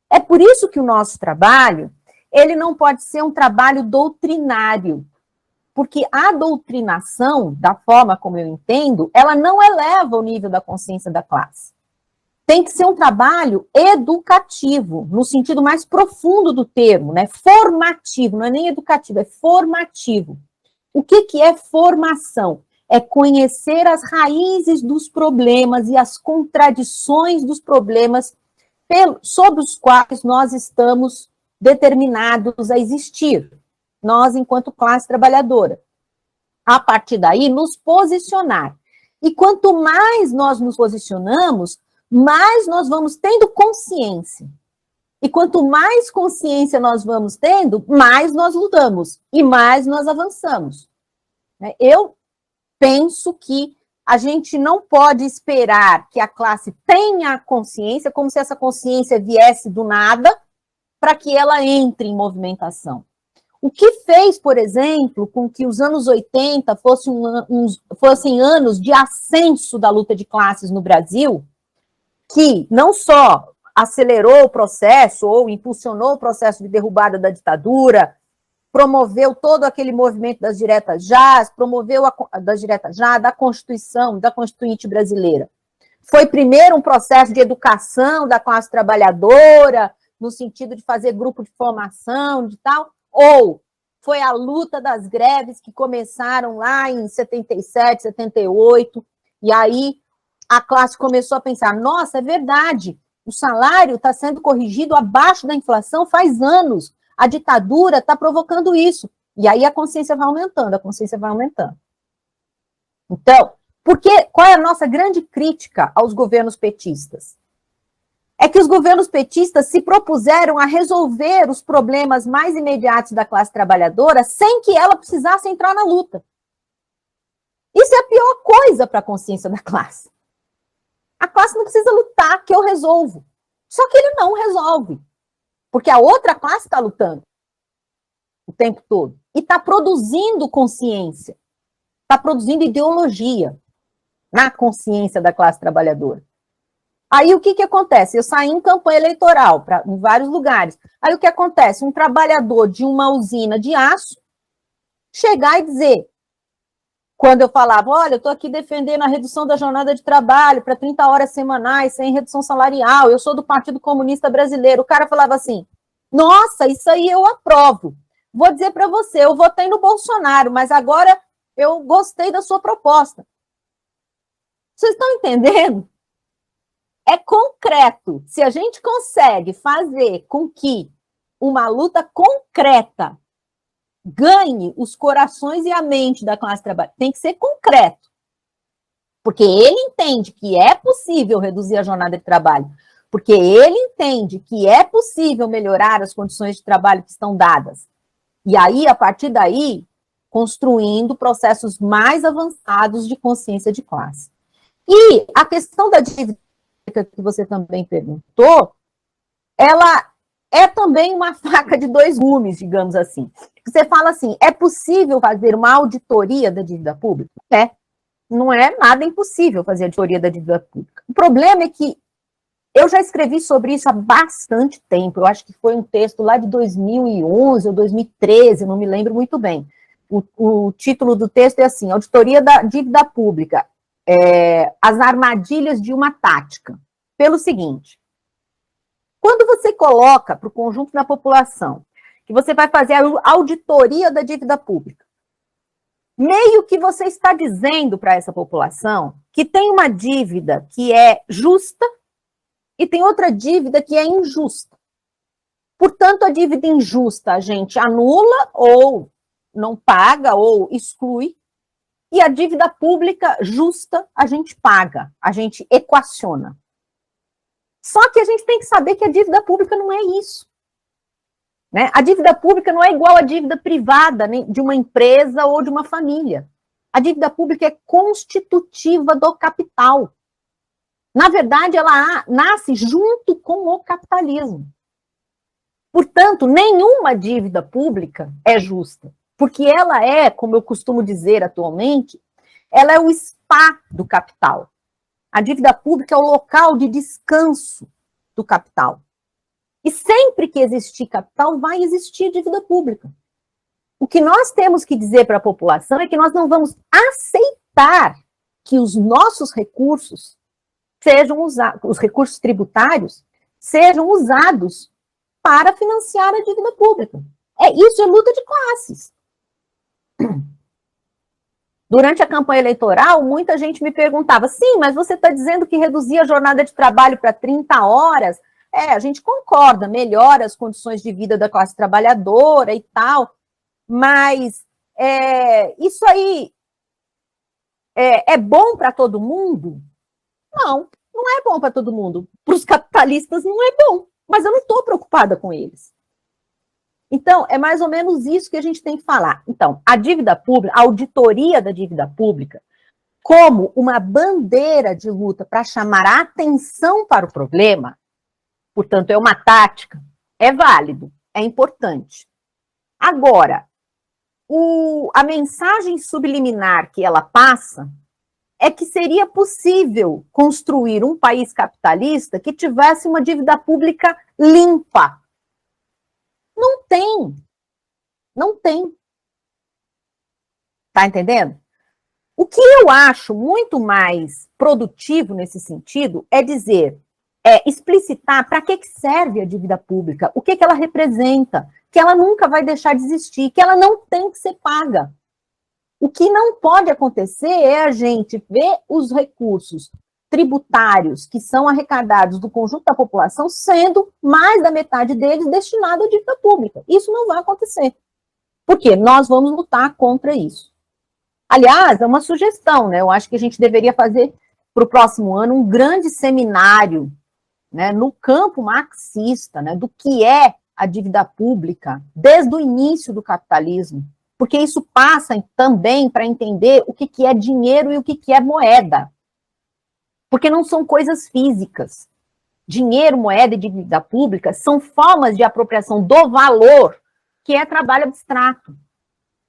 É por isso que o nosso trabalho, ele não pode ser um trabalho doutrinário, porque a doutrinação, da forma como eu entendo, ela não eleva o nível da consciência da classe. Tem que ser um trabalho educativo, no sentido mais profundo do termo, né? Formativo, não é nem educativo, é formativo. O que é formação? É conhecer as raízes dos problemas e as contradições dos problemas sobre os quais nós estamos determinados a existir, nós enquanto classe trabalhadora. A partir daí, nos posicionar. E quanto mais nós nos posicionamos, mais nós vamos tendo consciência. E quanto mais consciência nós vamos tendo, mais nós lutamos e mais nós avançamos. Eu penso que a gente não pode esperar que a classe tenha consciência, como se essa consciência viesse do nada, para que ela entre em movimentação. O que fez, por exemplo, com que os anos 80 fossem anos de ascenso da luta de classes no Brasil, que não só acelerou o processo ou impulsionou o processo de derrubada da ditadura, promoveu todo aquele movimento das diretas já, promoveu das diretas já, da Constituição, da Constituinte brasileira. Foi primeiro um processo de educação da classe trabalhadora, no sentido de fazer grupo de formação, de tal, ou foi a luta das greves que começaram lá em 77, 78, e aí a classe começou a pensar, nossa, é verdade, o salário está sendo corrigido abaixo da inflação faz anos, a ditadura está provocando isso. E aí a consciência vai aumentando, a consciência vai aumentando. Então, qual é a nossa grande crítica aos governos petistas? É que os governos petistas se propuseram a resolver os problemas mais imediatos da classe trabalhadora sem que ela precisasse entrar na luta. Isso é a pior coisa para a consciência da classe. A classe não precisa lutar, que eu resolvo. Só que ele não resolve. Porque a outra classe está lutando o tempo todo. E está produzindo consciência. Está produzindo ideologia na consciência da classe trabalhadora. Aí o que acontece? Eu saí em campanha eleitoral em vários lugares. Aí o que acontece? Um trabalhador de uma usina de aço chegar e dizer, quando eu falava, olha, eu estou aqui defendendo a redução da jornada de trabalho para 30 horas semanais, sem redução salarial, eu sou do Partido Comunista Brasileiro. O cara falava assim, nossa, isso aí eu aprovo. Vou dizer para você, eu votei no Bolsonaro, mas agora eu gostei da sua proposta. Vocês estão entendendo? É concreto. Se a gente consegue fazer com que uma luta concreta ganhe os corações e a mente da classe trabalhadora, tem que ser concreto. Porque ele entende que é possível reduzir a jornada de trabalho, porque ele entende que é possível melhorar as condições de trabalho que estão dadas. E aí, a partir daí, construindo processos mais avançados de consciência de classe. E a questão da dívida que você também perguntou, ela é também uma faca de dois gumes, digamos assim. Você fala assim, é possível fazer uma auditoria da dívida pública? Não é nada impossível fazer auditoria da dívida pública. O problema é que eu já escrevi sobre isso há bastante tempo, eu acho que foi um texto lá de 2011 ou 2013, não me lembro muito bem. O título do texto é assim, Auditoria da Dívida Pública, as armadilhas de uma tática. Pelo seguinte, Quando você coloca para o conjunto da população que você vai fazer a auditoria da dívida pública, meio que você está dizendo para essa população que tem uma dívida que é justa e tem outra dívida que é injusta. Portanto, a dívida injusta a gente anula ou não paga ou exclui, e a dívida pública justa a gente paga, a gente equaciona. Só que a gente tem que saber que a dívida pública não é isso. Né? A dívida pública não é igual à dívida privada de uma empresa ou de uma família. A dívida pública é constitutiva do capital. Na verdade, ela nasce junto com o capitalismo. Portanto, nenhuma dívida pública é justa, porque ela é, como eu costumo dizer atualmente, ela é o spa do capital. A dívida pública é o local de descanso do capital. E sempre que existir capital, vai existir dívida pública. O que nós temos que dizer para a população é que nós não vamos aceitar que os nossos recursos sejam usados, os recursos tributários, sejam usados para financiar a dívida pública. Isso é luta de classes. Durante a campanha eleitoral, muita gente me perguntava, sim, mas você está dizendo que reduzir a jornada de trabalho para 30 horas, a gente concorda, melhora as condições de vida da classe trabalhadora e tal, mas isso aí é bom para todo mundo? Não, não é bom para todo mundo. Para os capitalistas não é bom, mas eu não estou preocupada com eles. Então, é mais ou menos isso que a gente tem que falar. Então, a dívida pública, a auditoria da dívida pública, como uma bandeira de luta para chamar a atenção para o problema, portanto, é uma tática, é válido, é importante. Agora, a mensagem subliminar que ela passa é que seria possível construir um país capitalista que tivesse uma dívida pública limpa. Não tem. Não tem. Tá entendendo? O que eu acho muito mais produtivo nesse sentido é dizer, explicitar para que serve a dívida pública, o que ela representa, que ela nunca vai deixar de existir, que ela não tem que ser paga. O que não pode acontecer é a gente ver os recursos tributários que são arrecadados do conjunto da população sendo mais da metade deles destinado à dívida pública. Isso não vai acontecer. Por quê? Nós vamos lutar contra isso. Aliás, é uma sugestão, né? Eu acho que a gente deveria fazer para o próximo ano um grande seminário, né, no campo marxista, né, do que é a dívida pública desde o início do capitalismo, porque isso passa também para entender o que é dinheiro e o que é moeda. Porque não são coisas físicas. Dinheiro, moeda e dívida pública são formas de apropriação do valor, que é trabalho abstrato.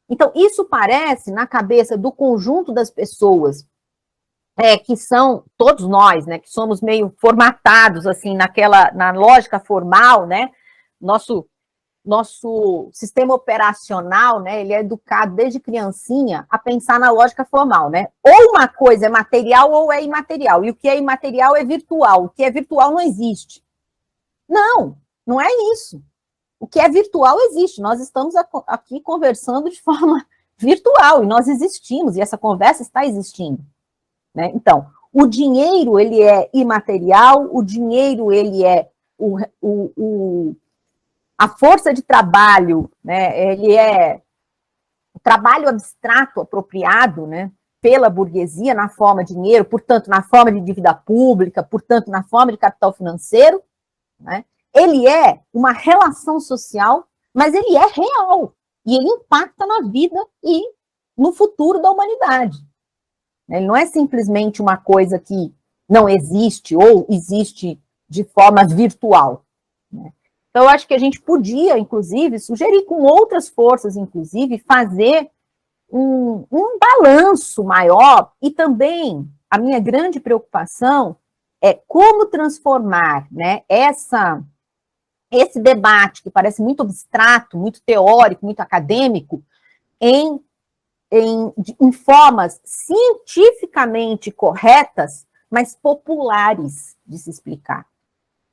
Então, isso parece, na cabeça do conjunto das pessoas, que são, todos nós, né, que somos meio formatados, assim, na lógica formal, né, nosso sistema operacional, né, ele é educado desde criancinha a pensar na lógica formal, né? Ou uma coisa é material ou é imaterial, e o que é imaterial é virtual, o que é virtual não existe. Não, não é isso. O que é virtual existe, nós estamos aqui conversando de forma virtual, e nós existimos, e essa conversa está existindo, né? Então, o dinheiro, ele é imaterial, o dinheiro, ele é a força de trabalho, né, ele é o trabalho abstrato apropriado, né, pela burguesia na forma de dinheiro, portanto, na forma de dívida pública, portanto, na forma de capital financeiro, né, ele é uma relação social, mas ele é real, e ele impacta na vida e no futuro da humanidade. Ele não é simplesmente uma coisa que não existe ou existe de forma virtual, né? Então, eu acho que a gente podia, inclusive, sugerir com outras forças, inclusive, fazer um balanço maior, e também a minha grande preocupação é como transformar, né, esse debate, que parece muito abstrato, muito teórico, muito acadêmico, em formas cientificamente corretas, mas populares de se explicar.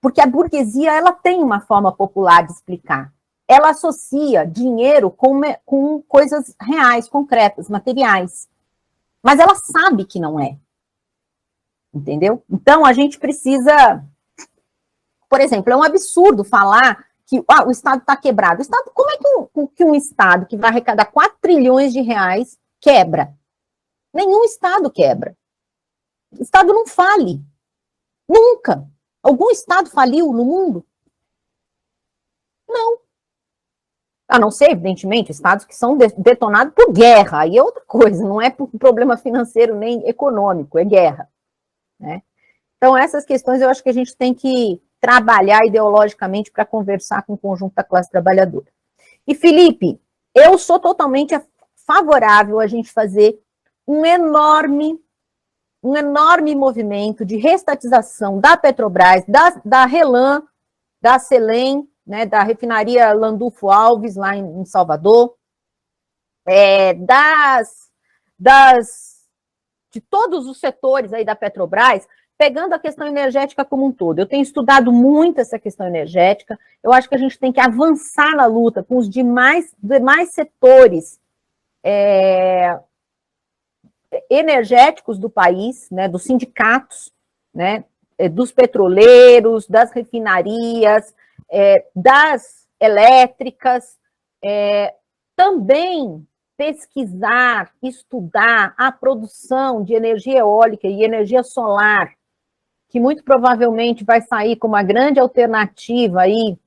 Porque a burguesia, ela tem uma forma popular de explicar. Ela associa dinheiro com coisas reais, concretas, materiais. Mas ela sabe que não é. Entendeu? Então, a gente precisa... Por exemplo, é um absurdo falar que o Estado está quebrado. O Estado, como é que um Estado que vai arrecadar 4 trilhões de reais quebra? Nenhum Estado quebra. O Estado não fale. Nunca. Algum Estado faliu no mundo? Não. A não ser, evidentemente, estados que são detonados por guerra. Aí é outra coisa, não é por problema financeiro nem econômico, é guerra. Né? Então, essas questões eu acho que a gente tem que trabalhar ideologicamente para conversar com o conjunto da classe trabalhadora. E, Felipe, eu sou totalmente favorável a gente fazer um enorme movimento de restatização da Petrobras, da RELAM, da Selem, né, da refinaria Landulfo Alves, lá em Salvador, de todos os setores aí da Petrobras, pegando a questão energética como um todo. Eu tenho estudado muito essa questão energética, eu acho que a gente tem que avançar na luta com os demais setores energéticos do país, né, dos sindicatos, né, dos petroleiros, das refinarias, das elétricas, também pesquisar, estudar a produção de energia eólica e energia solar, que muito provavelmente vai sair como uma grande alternativa aí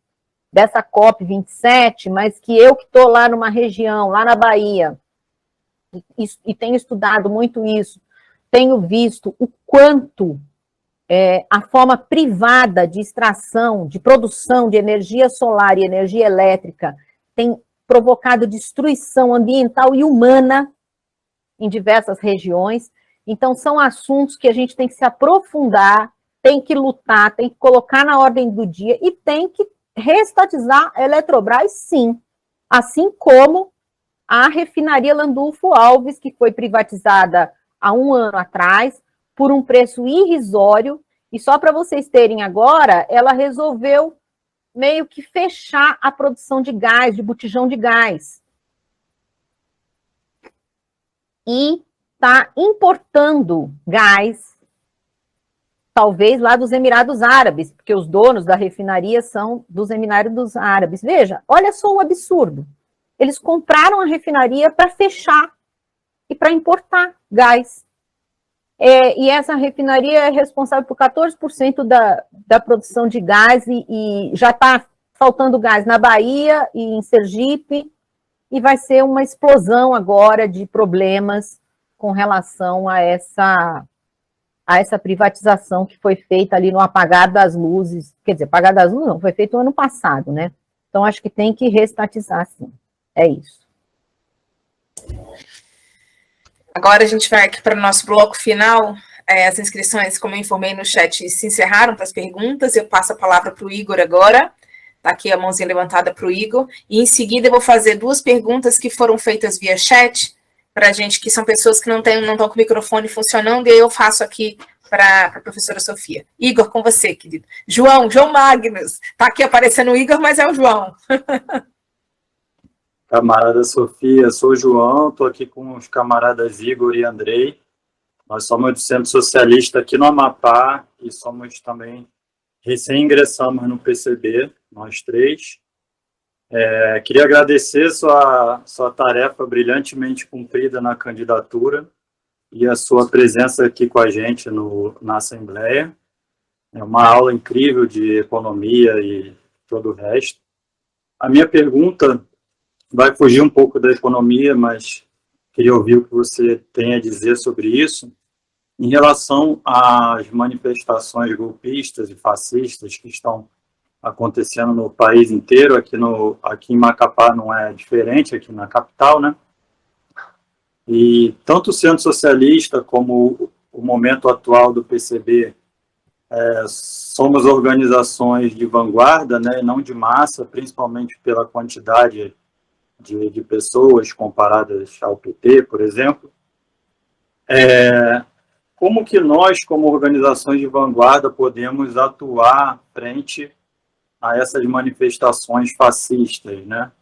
dessa COP27, mas que eu que estou lá numa região, lá na Bahia, e tenho estudado muito isso, tenho visto o quanto a forma privada de extração, de produção de energia solar e energia elétrica tem provocado destruição ambiental e humana em diversas regiões. Então, são assuntos que a gente tem que se aprofundar, tem que lutar, tem que colocar na ordem do dia e tem que reestatizar a Eletrobras, sim. Assim como a refinaria Landulfo Alves, que foi privatizada há 1 ano atrás, por um preço irrisório, e só para vocês terem agora, ela resolveu meio que fechar a produção de gás, de botijão de gás. E está importando gás, talvez lá dos Emirados Árabes, porque os donos da refinaria são dos Emirados Árabes. Veja, olha só o absurdo. Eles compraram a refinaria para fechar e para importar gás. E essa refinaria é responsável por 14% da produção de gás e já está faltando gás na Bahia e em Sergipe, e vai ser uma explosão agora de problemas com relação a essa privatização que foi feita ali no apagar das luzes. Quer dizer, apagar das luzes não, foi feito no ano passado, né? Então, acho que tem que reestatizar, sim. É isso. Agora a gente vai aqui para o nosso bloco final. As inscrições, como eu informei no chat, se encerraram para as perguntas. Eu passo a palavra para o Igor agora. Está aqui a mãozinha levantada para o Igor. E em seguida eu vou fazer 2 perguntas que foram feitas via chat para a gente, que são pessoas que não estão com o microfone funcionando, e aí eu faço aqui para a professora Sofia. Igor, com você, querido. João Magnus. Está aqui aparecendo o Igor, mas é o João. Camarada Sofia, sou o João, estou aqui com os camaradas Igor e Andrei. Nós somos do Centro Socialista aqui no Amapá e somos também, recém-ingressamos no PCB, nós 3. Queria agradecer sua tarefa brilhantemente cumprida na candidatura e a sua presença aqui com a gente na Assembleia. É uma aula incrível de economia e todo o resto. A minha pergunta vai fugir um pouco da economia, mas queria ouvir o que você tem a dizer sobre isso. Em relação às manifestações golpistas e fascistas que estão acontecendo no país inteiro, aqui em Macapá não é diferente, aqui na capital, né? E tanto o Centro Socialista como o momento atual do PCB somos organizações de vanguarda, né, não de massa, principalmente pela quantidade de pessoas comparadas ao PT, por exemplo. como que nós, como organizações de vanguarda, podemos atuar frente a essas manifestações fascistas, né?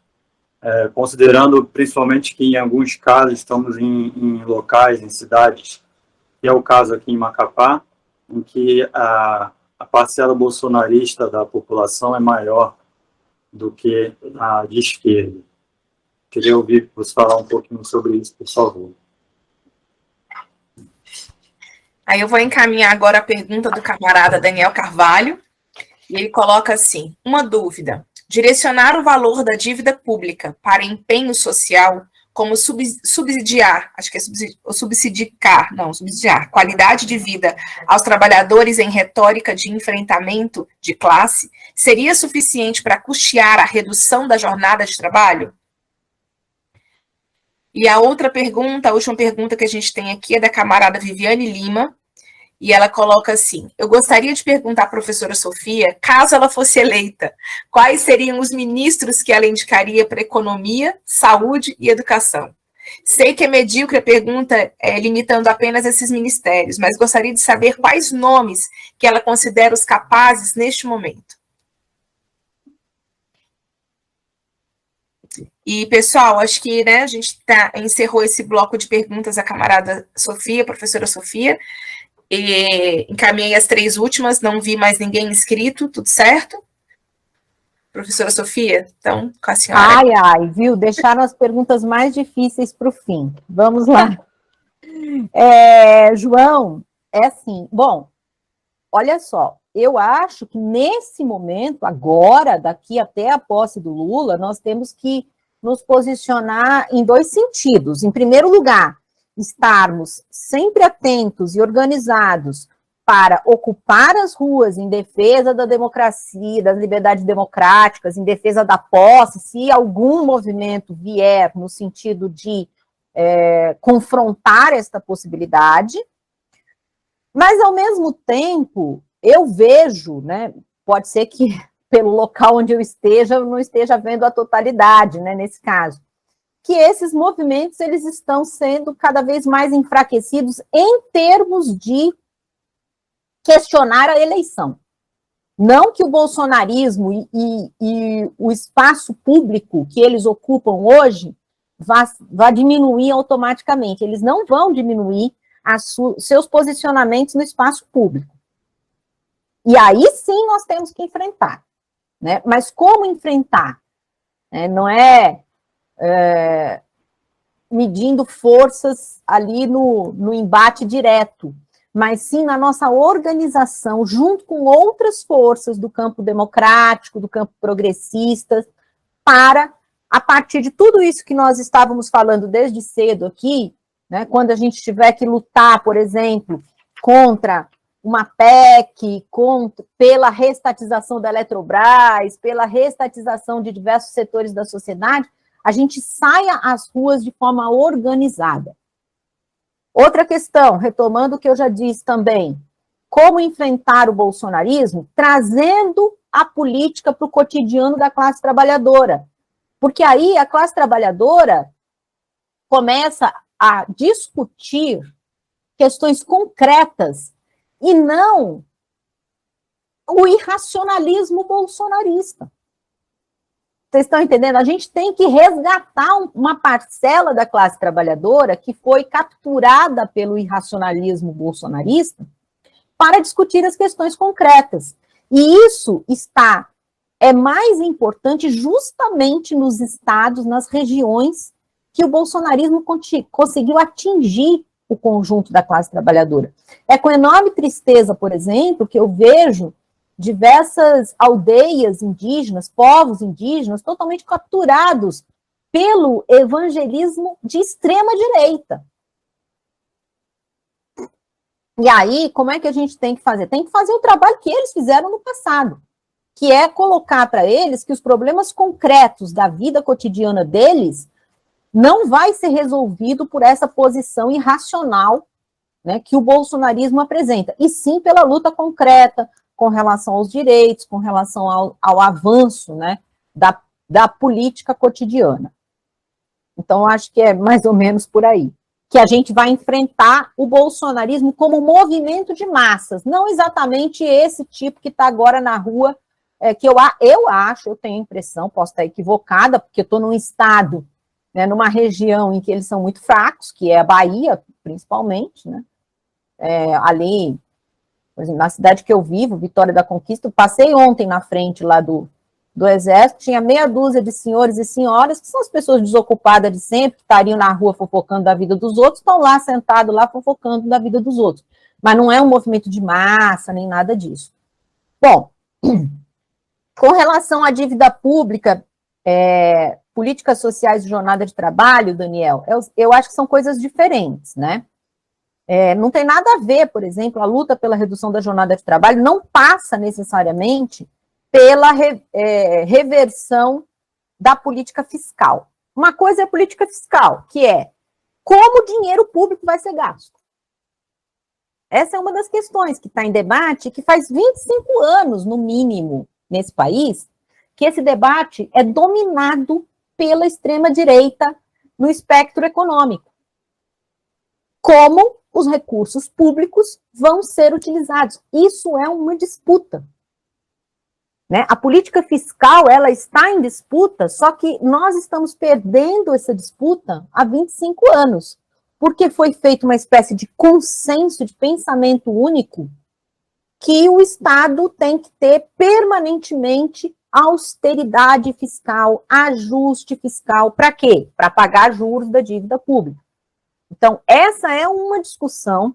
Considerando principalmente que em alguns casos estamos em locais, em cidades, que é o caso aqui em Macapá, em que a parcela bolsonarista da população é maior do que a de esquerda. Queria ouvir você falar um pouquinho sobre isso, por favor. Aí eu vou encaminhar agora a pergunta do camarada Daniel Carvalho, e ele coloca assim, uma dúvida, direcionar o valor da dívida pública para empenho social, como subsidiar qualidade de vida aos trabalhadores em retórica de enfrentamento de classe, seria suficiente para custear a redução da jornada de trabalho? E a outra pergunta, a última pergunta que a gente tem aqui é da camarada Viviane Lima, e ela coloca assim, eu gostaria de perguntar à professora Sofia, caso ela fosse eleita, quais seriam os ministros que ela indicaria para economia, saúde e educação? Sei que é medíocre a pergunta limitando apenas esses ministérios, mas gostaria de saber quais nomes que ela considera os capazes neste momento. E, pessoal, acho que a gente encerrou esse bloco de perguntas à camarada Sofia, professora Sofia, e encaminhei as 3 últimas, não vi mais ninguém inscrito, tudo certo? Professora Sofia, então, com a senhora. Ai, viu? Deixaram as perguntas mais difíceis para o fim. Vamos lá. João, assim, bom, olha só, eu acho que nesse momento, agora, daqui até a posse do Lula, nós temos que nos posicionar em 2 sentidos. Em primeiro lugar, estarmos sempre atentos e organizados para ocupar as ruas em defesa da democracia, das liberdades democráticas, em defesa da posse, se algum movimento vier no sentido de confrontar esta possibilidade, mas, ao mesmo tempo, eu vejo, pode ser que pelo local onde eu não esteja vendo a totalidade, nesse caso, que esses movimentos eles estão sendo cada vez mais enfraquecidos em termos de questionar a eleição. Não que o bolsonarismo e o espaço público que eles ocupam hoje vá diminuir automaticamente. Eles não vão diminuir seus posicionamentos no espaço público. E aí sim nós temos que enfrentar. Mas como enfrentar? Não é medindo forças ali no embate direto, mas sim na nossa organização, junto com outras forças do campo democrático, do campo progressista, para, a partir de tudo isso que nós estávamos falando desde cedo aqui, quando a gente tiver que lutar, por exemplo, contra uma PEC, pela reestatização da Eletrobras, pela reestatização de diversos setores da sociedade, a gente saia às ruas de forma organizada. Outra questão, retomando o que eu já disse também, como enfrentar o bolsonarismo, trazendo a política para o cotidiano da classe trabalhadora. Porque aí a classe trabalhadora começa a discutir questões concretas e não o irracionalismo bolsonarista. Vocês estão entendendo? A gente tem que resgatar uma parcela da classe trabalhadora que foi capturada pelo irracionalismo bolsonarista para discutir as questões concretas. E isso é mais importante justamente nos estados, nas regiões que o bolsonarismo conseguiu atingir o conjunto da classe trabalhadora. É com enorme tristeza, por exemplo, que eu vejo diversas aldeias indígenas, povos indígenas, totalmente capturados pelo evangelismo de extrema-direita. E aí, como é que a gente tem que fazer? Tem que fazer o trabalho que eles fizeram no passado, que é colocar para eles que os problemas concretos da vida cotidiana deles não vai ser resolvido por essa posição irracional, que o bolsonarismo apresenta, e sim pela luta concreta com relação aos direitos, com relação ao avanço da política cotidiana. Então, acho que é mais ou menos por aí. que a gente vai enfrentar o bolsonarismo como movimento de massas, não exatamente esse tipo que está agora na rua, que eu acho, eu tenho a impressão, posso estar equivocada, porque eu estou num estado, né, numa região em que eles são muito fracos, que é a Bahia, principalmente, né, ali, por exemplo, na cidade que eu vivo, Vitória da Conquista, eu passei ontem na frente lá do Exército, tinha meia dúzia de senhores e senhoras, que são as pessoas desocupadas de sempre, que estariam na rua fofocando da vida dos outros, estão lá sentados lá fofocando da vida dos outros. Mas não é um movimento de massa, nem nada disso. Bom, com relação à dívida pública, políticas sociais e jornada de trabalho, Daniel, eu acho que são coisas diferentes, né? Não tem nada a ver, por exemplo, a luta pela redução da jornada de trabalho não passa necessariamente pela reversão da política fiscal. Uma coisa é a política fiscal, que é como o dinheiro público vai ser gasto. Essa é uma das questões que está em debate, que faz 25 anos, no mínimo, nesse país, que esse debate é dominado pela extrema-direita no espectro econômico. Como os recursos públicos vão ser utilizados. Isso é uma disputa. Né? A política fiscal, ela está em disputa, só que nós estamos perdendo essa disputa há 25 anos, porque foi feita uma espécie de consenso, de pensamento único, que o Estado tem que ter permanentemente austeridade fiscal, ajuste fiscal, para quê? Para pagar juros da dívida pública. Então, essa é uma discussão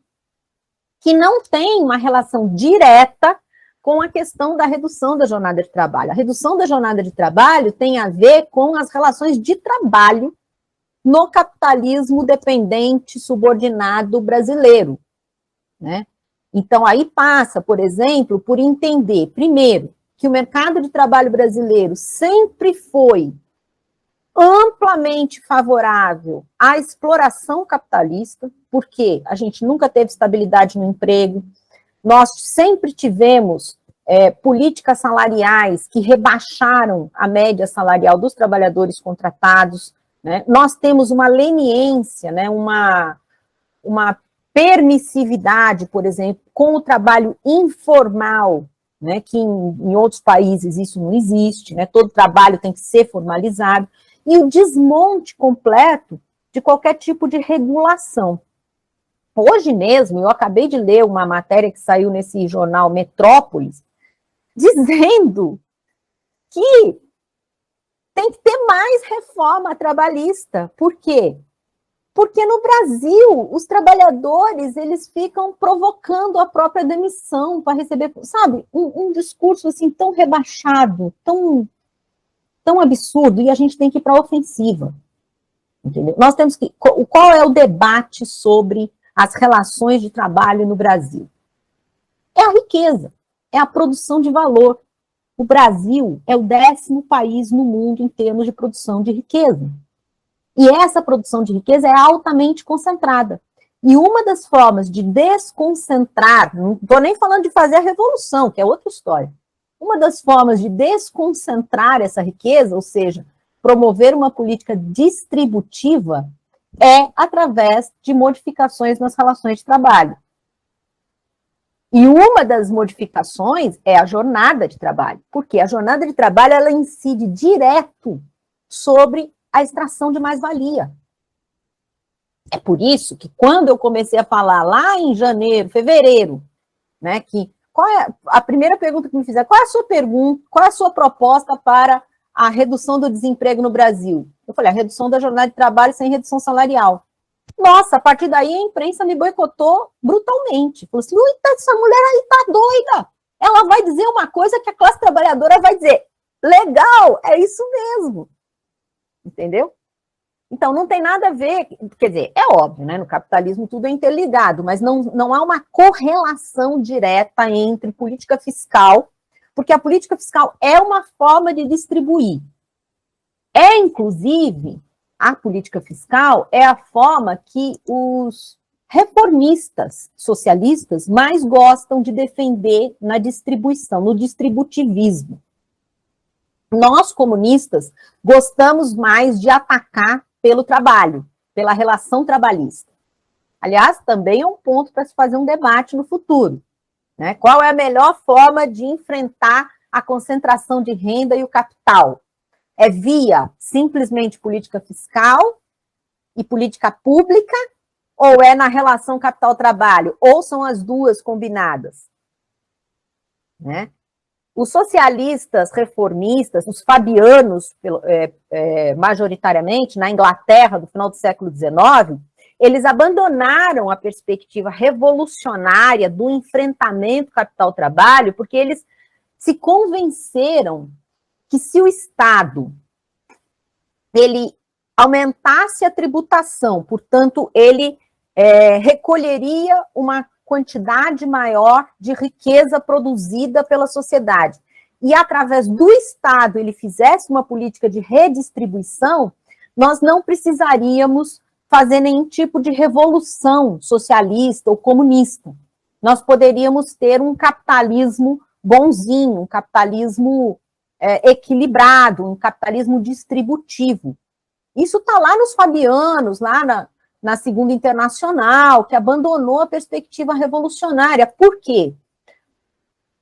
que não tem uma relação direta com a questão da redução da jornada de trabalho. A redução da jornada de trabalho tem a ver com as relações de trabalho no capitalismo dependente, subordinado brasileiro, né? Então, aí passa, por exemplo, por entender, primeiro, que o mercado de trabalho brasileiro sempre foi amplamente favorável à exploração capitalista, porque a gente nunca teve estabilidade no emprego, nós sempre tivemos políticas salariais que rebaixaram a média salarial dos trabalhadores contratados, né? Nós temos uma leniência, né? uma permissividade, por exemplo, com o trabalho informal, né? Que em outros países isso não existe, né? Todo trabalho tem que ser formalizado, e o desmonte completo de qualquer tipo de regulação. Hoje mesmo, eu acabei de ler uma matéria que saiu nesse jornal Metrópolis, dizendo que tem que ter mais reforma trabalhista. Por quê? Porque no Brasil, os trabalhadores, eles ficam provocando a própria demissão para receber, sabe, um discurso assim tão rebaixado, tão absurdo, e a gente tem que ir para a ofensiva. Entendeu? Nós temos que... Qual é o debate sobre as relações de trabalho no Brasil? É a riqueza, é a produção de valor. O Brasil é o 10º país no mundo em termos de produção de riqueza. E essa produção de riqueza é altamente concentrada. E uma das formas de desconcentrar, não estou nem falando de fazer a revolução, que é outra história, uma das formas de desconcentrar essa riqueza, ou seja, promover uma política distributiva, é através de modificações nas relações de trabalho. E uma das modificações é a jornada de trabalho, porque a jornada de trabalho ela incide direto sobre a extração de mais-valia. É por isso que quando eu comecei a falar lá em janeiro, fevereiro, né, que qual é a primeira pergunta que me fizeram, qual é a sua pergunta, qual é a sua proposta para a redução do desemprego no Brasil? Eu falei, a redução da jornada de trabalho sem redução salarial. Nossa, a partir daí a imprensa me boicotou brutalmente. Falou assim, essa mulher aí tá doida. Ela vai dizer uma coisa que a classe trabalhadora vai dizer, legal, é isso mesmo. Entendeu? Então, não tem nada a ver, quer dizer, é óbvio, né? No capitalismo tudo é interligado, mas não há uma correlação direta entre política fiscal, porque a política fiscal é uma forma de distribuir. Inclusive, a política fiscal é a forma que os reformistas socialistas mais gostam de defender na distribuição, no distributivismo. Nós, comunistas, gostamos mais de atacar pelo trabalho, pela relação trabalhista. Aliás, também é um ponto para se fazer um debate no futuro, né? Qual é a melhor forma de enfrentar a concentração de renda e o capital? É via simplesmente política fiscal e política pública, ou é na relação capital-trabalho? Ou são as duas combinadas? Né? Os socialistas reformistas, os fabianos, majoritariamente, na Inglaterra, do final do século XIX, eles abandonaram a perspectiva revolucionária do enfrentamento capital-trabalho, porque eles se convenceram que se o Estado ele aumentasse a tributação, portanto, ele recolheria uma quantidade maior de riqueza produzida pela sociedade, e através do Estado ele fizesse uma política de redistribuição, nós não precisaríamos fazer nenhum tipo de revolução socialista ou comunista. Nós poderíamos ter um capitalismo bonzinho, um capitalismo equilibrado, um capitalismo distributivo. Isso está lá nos fabianos, lá na Segunda Internacional, que abandonou a perspectiva revolucionária. Por quê?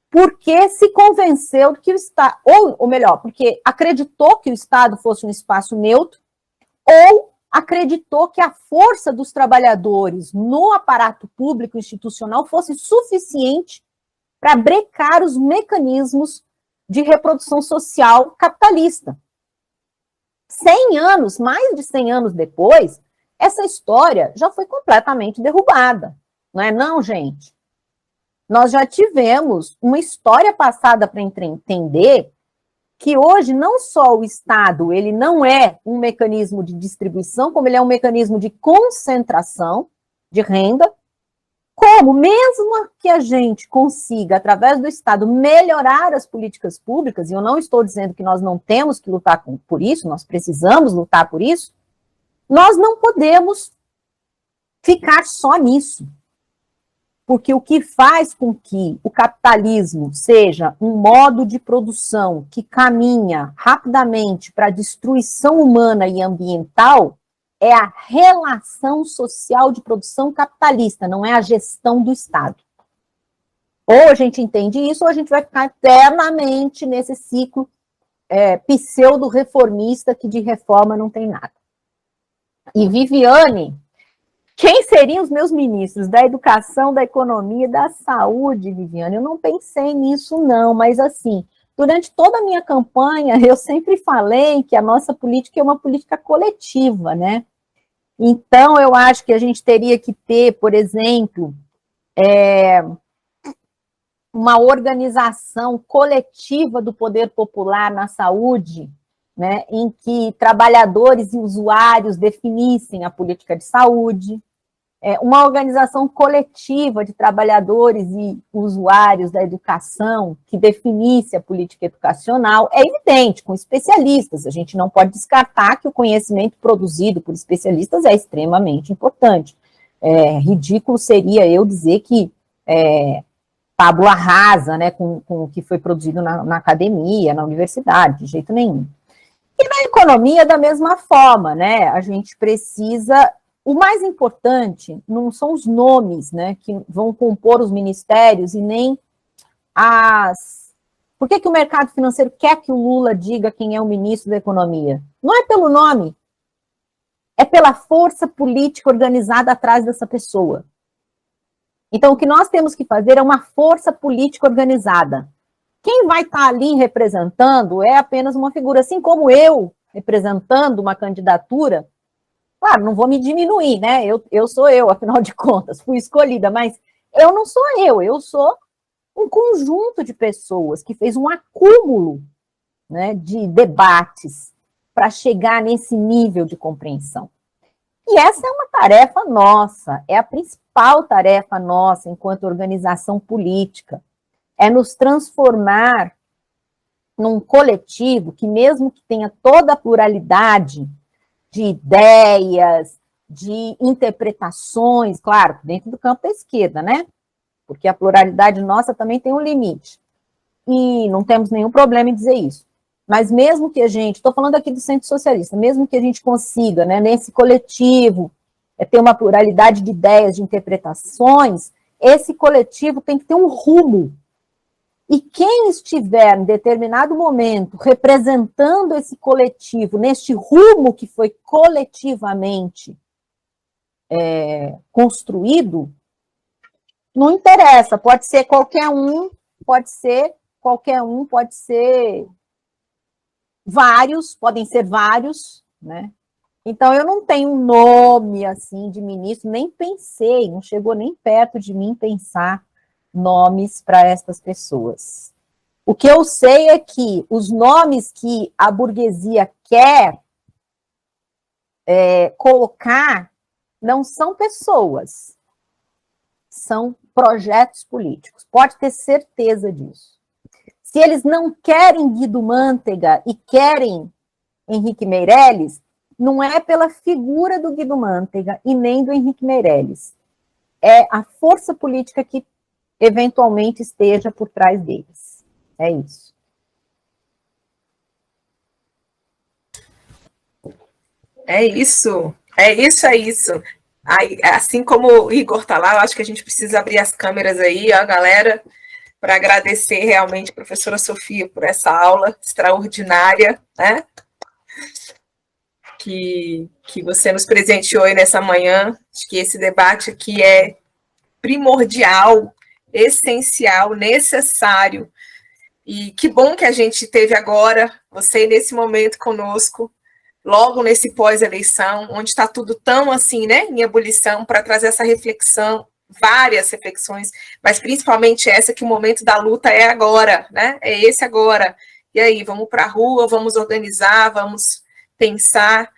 Porque se convenceu que o Estado, ou melhor, porque acreditou que o Estado fosse um espaço neutro, ou acreditou que a força dos trabalhadores no aparato público institucional fosse suficiente para brecar os mecanismos de reprodução social capitalista. 100 anos, mais de 100 anos depois, essa história já foi completamente derrubada. Não é não, gente? Nós já tivemos uma história passada para entender que hoje não só o Estado ele não é um mecanismo de distribuição, como ele é um mecanismo de concentração de renda, como mesmo que a gente consiga, através do Estado, melhorar as políticas públicas, e eu não estou dizendo que nós não temos que lutar por isso, nós precisamos lutar por isso, nós não podemos ficar só nisso. Porque o que faz com que o capitalismo seja um modo de produção que caminha rapidamente para a destruição humana e ambiental é a relação social de produção capitalista, não é a gestão do Estado. Ou a gente entende isso, ou a gente vai ficar eternamente nesse ciclo pseudo-reformista que de reforma não tem nada. E Viviane, quem seriam os meus ministros da educação, da economia e da saúde, Viviane? Eu não pensei nisso não, mas assim, durante toda a minha campanha, eu sempre falei que a nossa política é uma política coletiva, né? Então, eu acho que a gente teria que ter, por exemplo, uma organização coletiva do poder popular na saúde, né, em que trabalhadores e usuários definissem a política de saúde, uma organização coletiva de trabalhadores e usuários da educação que definisse a política educacional, é evidente, com especialistas, a gente não pode descartar que o conhecimento produzido por especialistas é extremamente importante. Ridículo seria eu dizer que tábula rasa, né, com o que foi produzido na academia, na universidade, de jeito nenhum. E na economia, da mesma forma, né, a gente precisa... O mais importante não são os nomes, né, que vão compor os ministérios e nem as... Por que o mercado financeiro quer que o Lula diga quem é o ministro da economia? Não é pelo nome, é pela força política organizada atrás dessa pessoa. Então, o que nós temos que fazer é uma força política organizada. Quem vai estar ali representando é apenas uma figura, assim como eu, representando uma candidatura. Claro, não vou me diminuir, né? Eu sou eu, afinal de contas, fui escolhida, mas eu não sou eu sou um conjunto de pessoas que fez um acúmulo, né, de debates para chegar nesse nível de compreensão. E essa é uma tarefa nossa, é a principal tarefa nossa enquanto organização política, é nos transformar num coletivo que, mesmo que tenha toda a pluralidade de ideias, de interpretações, claro, dentro do campo da esquerda, né? Porque a pluralidade nossa também tem um limite. E não temos nenhum problema em dizer isso. Mas mesmo que a gente, estou falando aqui do Centro Socialista, mesmo que a gente consiga, né, nesse coletivo, ter uma pluralidade de ideias, de interpretações, esse coletivo tem que ter um rumo. E quem estiver, em determinado momento, representando esse coletivo, neste rumo que foi coletivamente construído, não interessa, pode ser qualquer um, pode ser vários, podem ser vários, né? Então, eu não tenho um nome, assim, de ministro, nem pensei, não chegou nem perto de mim pensar nomes para estas pessoas. O que eu sei é que os nomes que a burguesia quer colocar não são pessoas, são projetos políticos. Pode ter certeza disso. Se eles não querem Guido Mantega e querem Henrique Meirelles, não é pela figura do Guido Mantega e nem do Henrique Meirelles. É a força política que eventualmente esteja por trás deles. É isso. É isso. É isso, é isso. Aí, assim como o Igor está lá, eu acho que a gente precisa abrir as câmeras aí, ó, galera, para agradecer realmente a professora Sofia por essa aula extraordinária, né? Que você nos presenteou aí nessa manhã. Acho que esse debate aqui é primordial, essencial, necessário. E que bom que a gente teve agora, você nesse momento conosco, logo nesse pós-eleição, onde está tudo tão assim, né, em ebulição, para trazer essa reflexão, várias reflexões, mas principalmente essa que o momento da luta é agora, né? É esse agora. E aí, vamos para a rua, vamos organizar, vamos pensar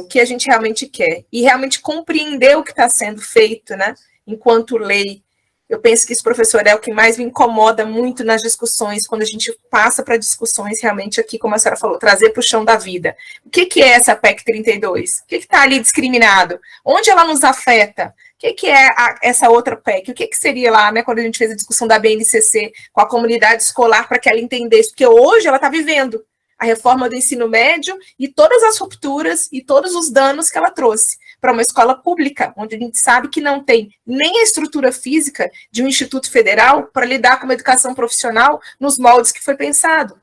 o que a gente realmente quer. E realmente compreender o que está sendo feito, né? Enquanto lei. Eu penso que isso, professor, é o que mais me incomoda muito nas discussões, quando a gente passa para discussões realmente aqui, como a senhora falou, trazer para o chão da vida. O que é essa PEC 32? O que está ali discriminado? Onde ela nos afeta? O que é essa outra PEC? O que seria lá, né, quando a gente fez a discussão da BNCC com a comunidade escolar para que ela entendesse? Porque hoje ela está vivendo a reforma do ensino médio e todas as rupturas e todos os danos que ela trouxe para uma escola pública, onde a gente sabe que não tem nem a estrutura física de um instituto federal para lidar com uma educação profissional nos moldes que foi pensado.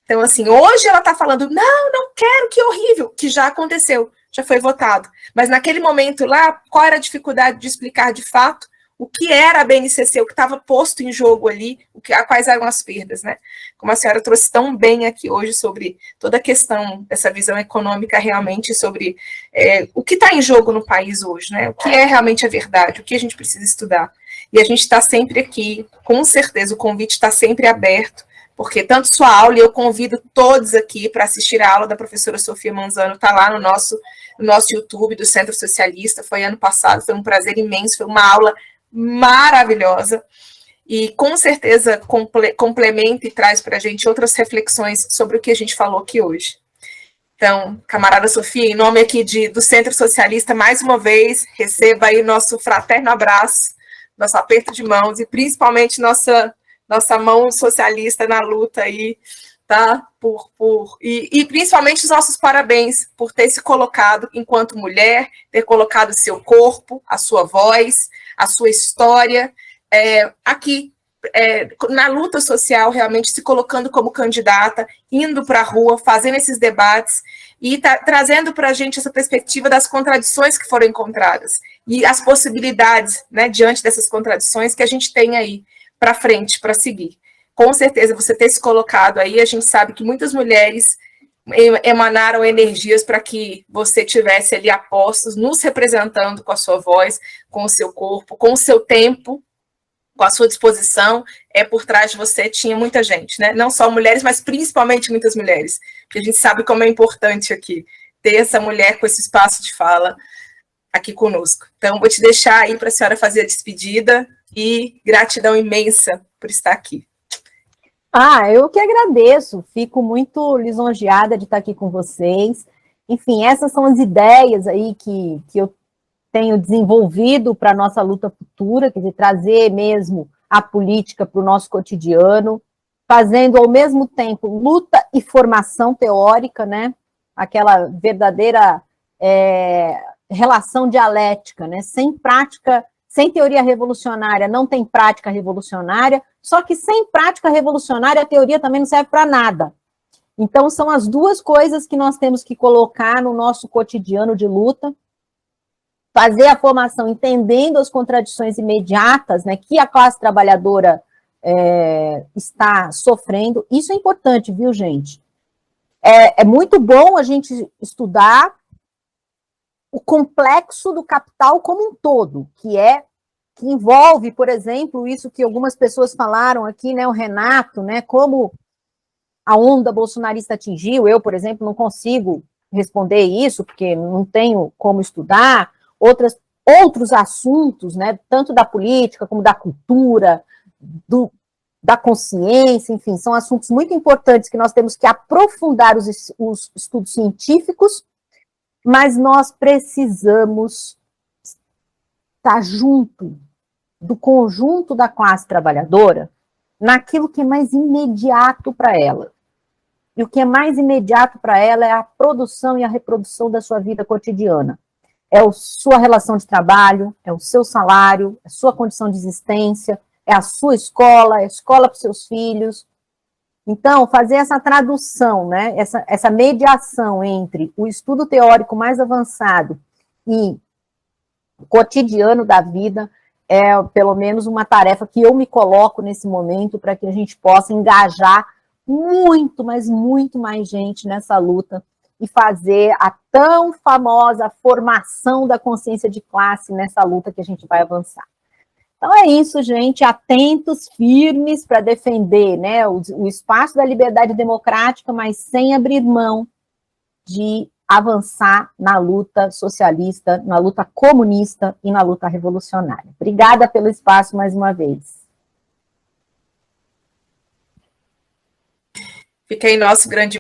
Então, assim, hoje ela está falando, não quero, que horrível, que já aconteceu, já foi votado. Mas naquele momento lá, qual era a dificuldade de explicar de fato o que era a BNCC, o que estava posto em jogo ali, quais eram as perdas, né? Como a senhora trouxe tão bem aqui hoje sobre toda a questão dessa visão econômica realmente, sobre o que está em jogo no país hoje, né? O que é realmente a verdade, o que a gente precisa estudar. E a gente está sempre aqui, com certeza o convite está sempre aberto, porque tanto sua aula, e eu convido todos aqui para assistir a aula da professora Sofia Manzano, está lá no nosso YouTube do Centro Socialista, foi ano passado, foi um prazer imenso, foi uma aula maravilhosa, e com certeza complementa e traz para a gente outras reflexões sobre o que a gente falou aqui hoje. Então, camarada Sofia, em nome aqui do Centro Socialista, mais uma vez, receba aí nosso fraterno abraço, nosso aperto de mãos, e principalmente nossa mão socialista na luta aí, tá? E principalmente os nossos parabéns por ter se colocado enquanto mulher, ter colocado o seu corpo, a sua voz, a sua história, aqui, na luta social, realmente se colocando como candidata, indo para a rua, fazendo esses debates e trazendo para a gente essa perspectiva das contradições que foram encontradas e as possibilidades, né, diante dessas contradições que a gente tem aí para frente, para seguir. Com certeza, você ter se colocado aí, a gente sabe que muitas mulheres emanaram energias para que você tivesse ali a postos, nos representando com a sua voz, com o seu corpo, com o seu tempo, com a sua disposição. Por trás de você tinha muita gente, né? Não só mulheres, mas principalmente muitas mulheres, porque a gente sabe como é importante aqui ter essa mulher com esse espaço de fala aqui conosco. Então, vou te deixar aí para a senhora fazer a despedida e gratidão imensa por estar aqui. Eu que agradeço, fico muito lisonjeada de estar aqui com vocês. Enfim, essas são as ideias aí que eu tenho desenvolvido para a nossa luta futura, quer dizer, trazer mesmo a política para o nosso cotidiano, fazendo ao mesmo tempo luta e formação teórica, né? Aquela verdadeira relação dialética, né? Sem prática, sem teoria revolucionária, não tem prática revolucionária, só que sem prática revolucionária, a teoria também não serve para nada. Então, são as duas coisas que nós temos que colocar no nosso cotidiano de luta, fazer a formação entendendo as contradições imediatas, né, que a classe trabalhadora está sofrendo. Isso é importante, viu, gente? É muito bom a gente estudar o complexo do capital como um todo, que envolve, por exemplo, isso que algumas pessoas falaram aqui, né, o Renato, né, como a onda bolsonarista atingiu. Eu, por exemplo, não consigo responder isso, porque não tenho como estudar outros assuntos, né, tanto da política como da cultura, da consciência, enfim, são assuntos muito importantes que nós temos que aprofundar os estudos científicos, mas nós precisamos estar junto do conjunto da classe trabalhadora naquilo que é mais imediato para ela. E o que é mais imediato para ela é a produção e a reprodução da sua vida cotidiana. É a sua relação de trabalho, é o seu salário, é a sua condição de existência, é a sua escola, é a escola para os seus filhos. Então, fazer essa tradução, né, essa mediação entre o estudo teórico mais avançado e o cotidiano da vida é, pelo menos, uma tarefa que eu me coloco nesse momento para que a gente possa engajar muito, mas muito mais gente nessa luta e fazer a tão famosa formação da consciência de classe nessa luta que a gente vai avançar. Então é isso, gente, atentos, firmes para defender, né, o espaço da liberdade democrática, mas sem abrir mão de avançar na luta socialista, na luta comunista e na luta revolucionária. Obrigada pelo espaço mais uma vez. Fica aí nosso grande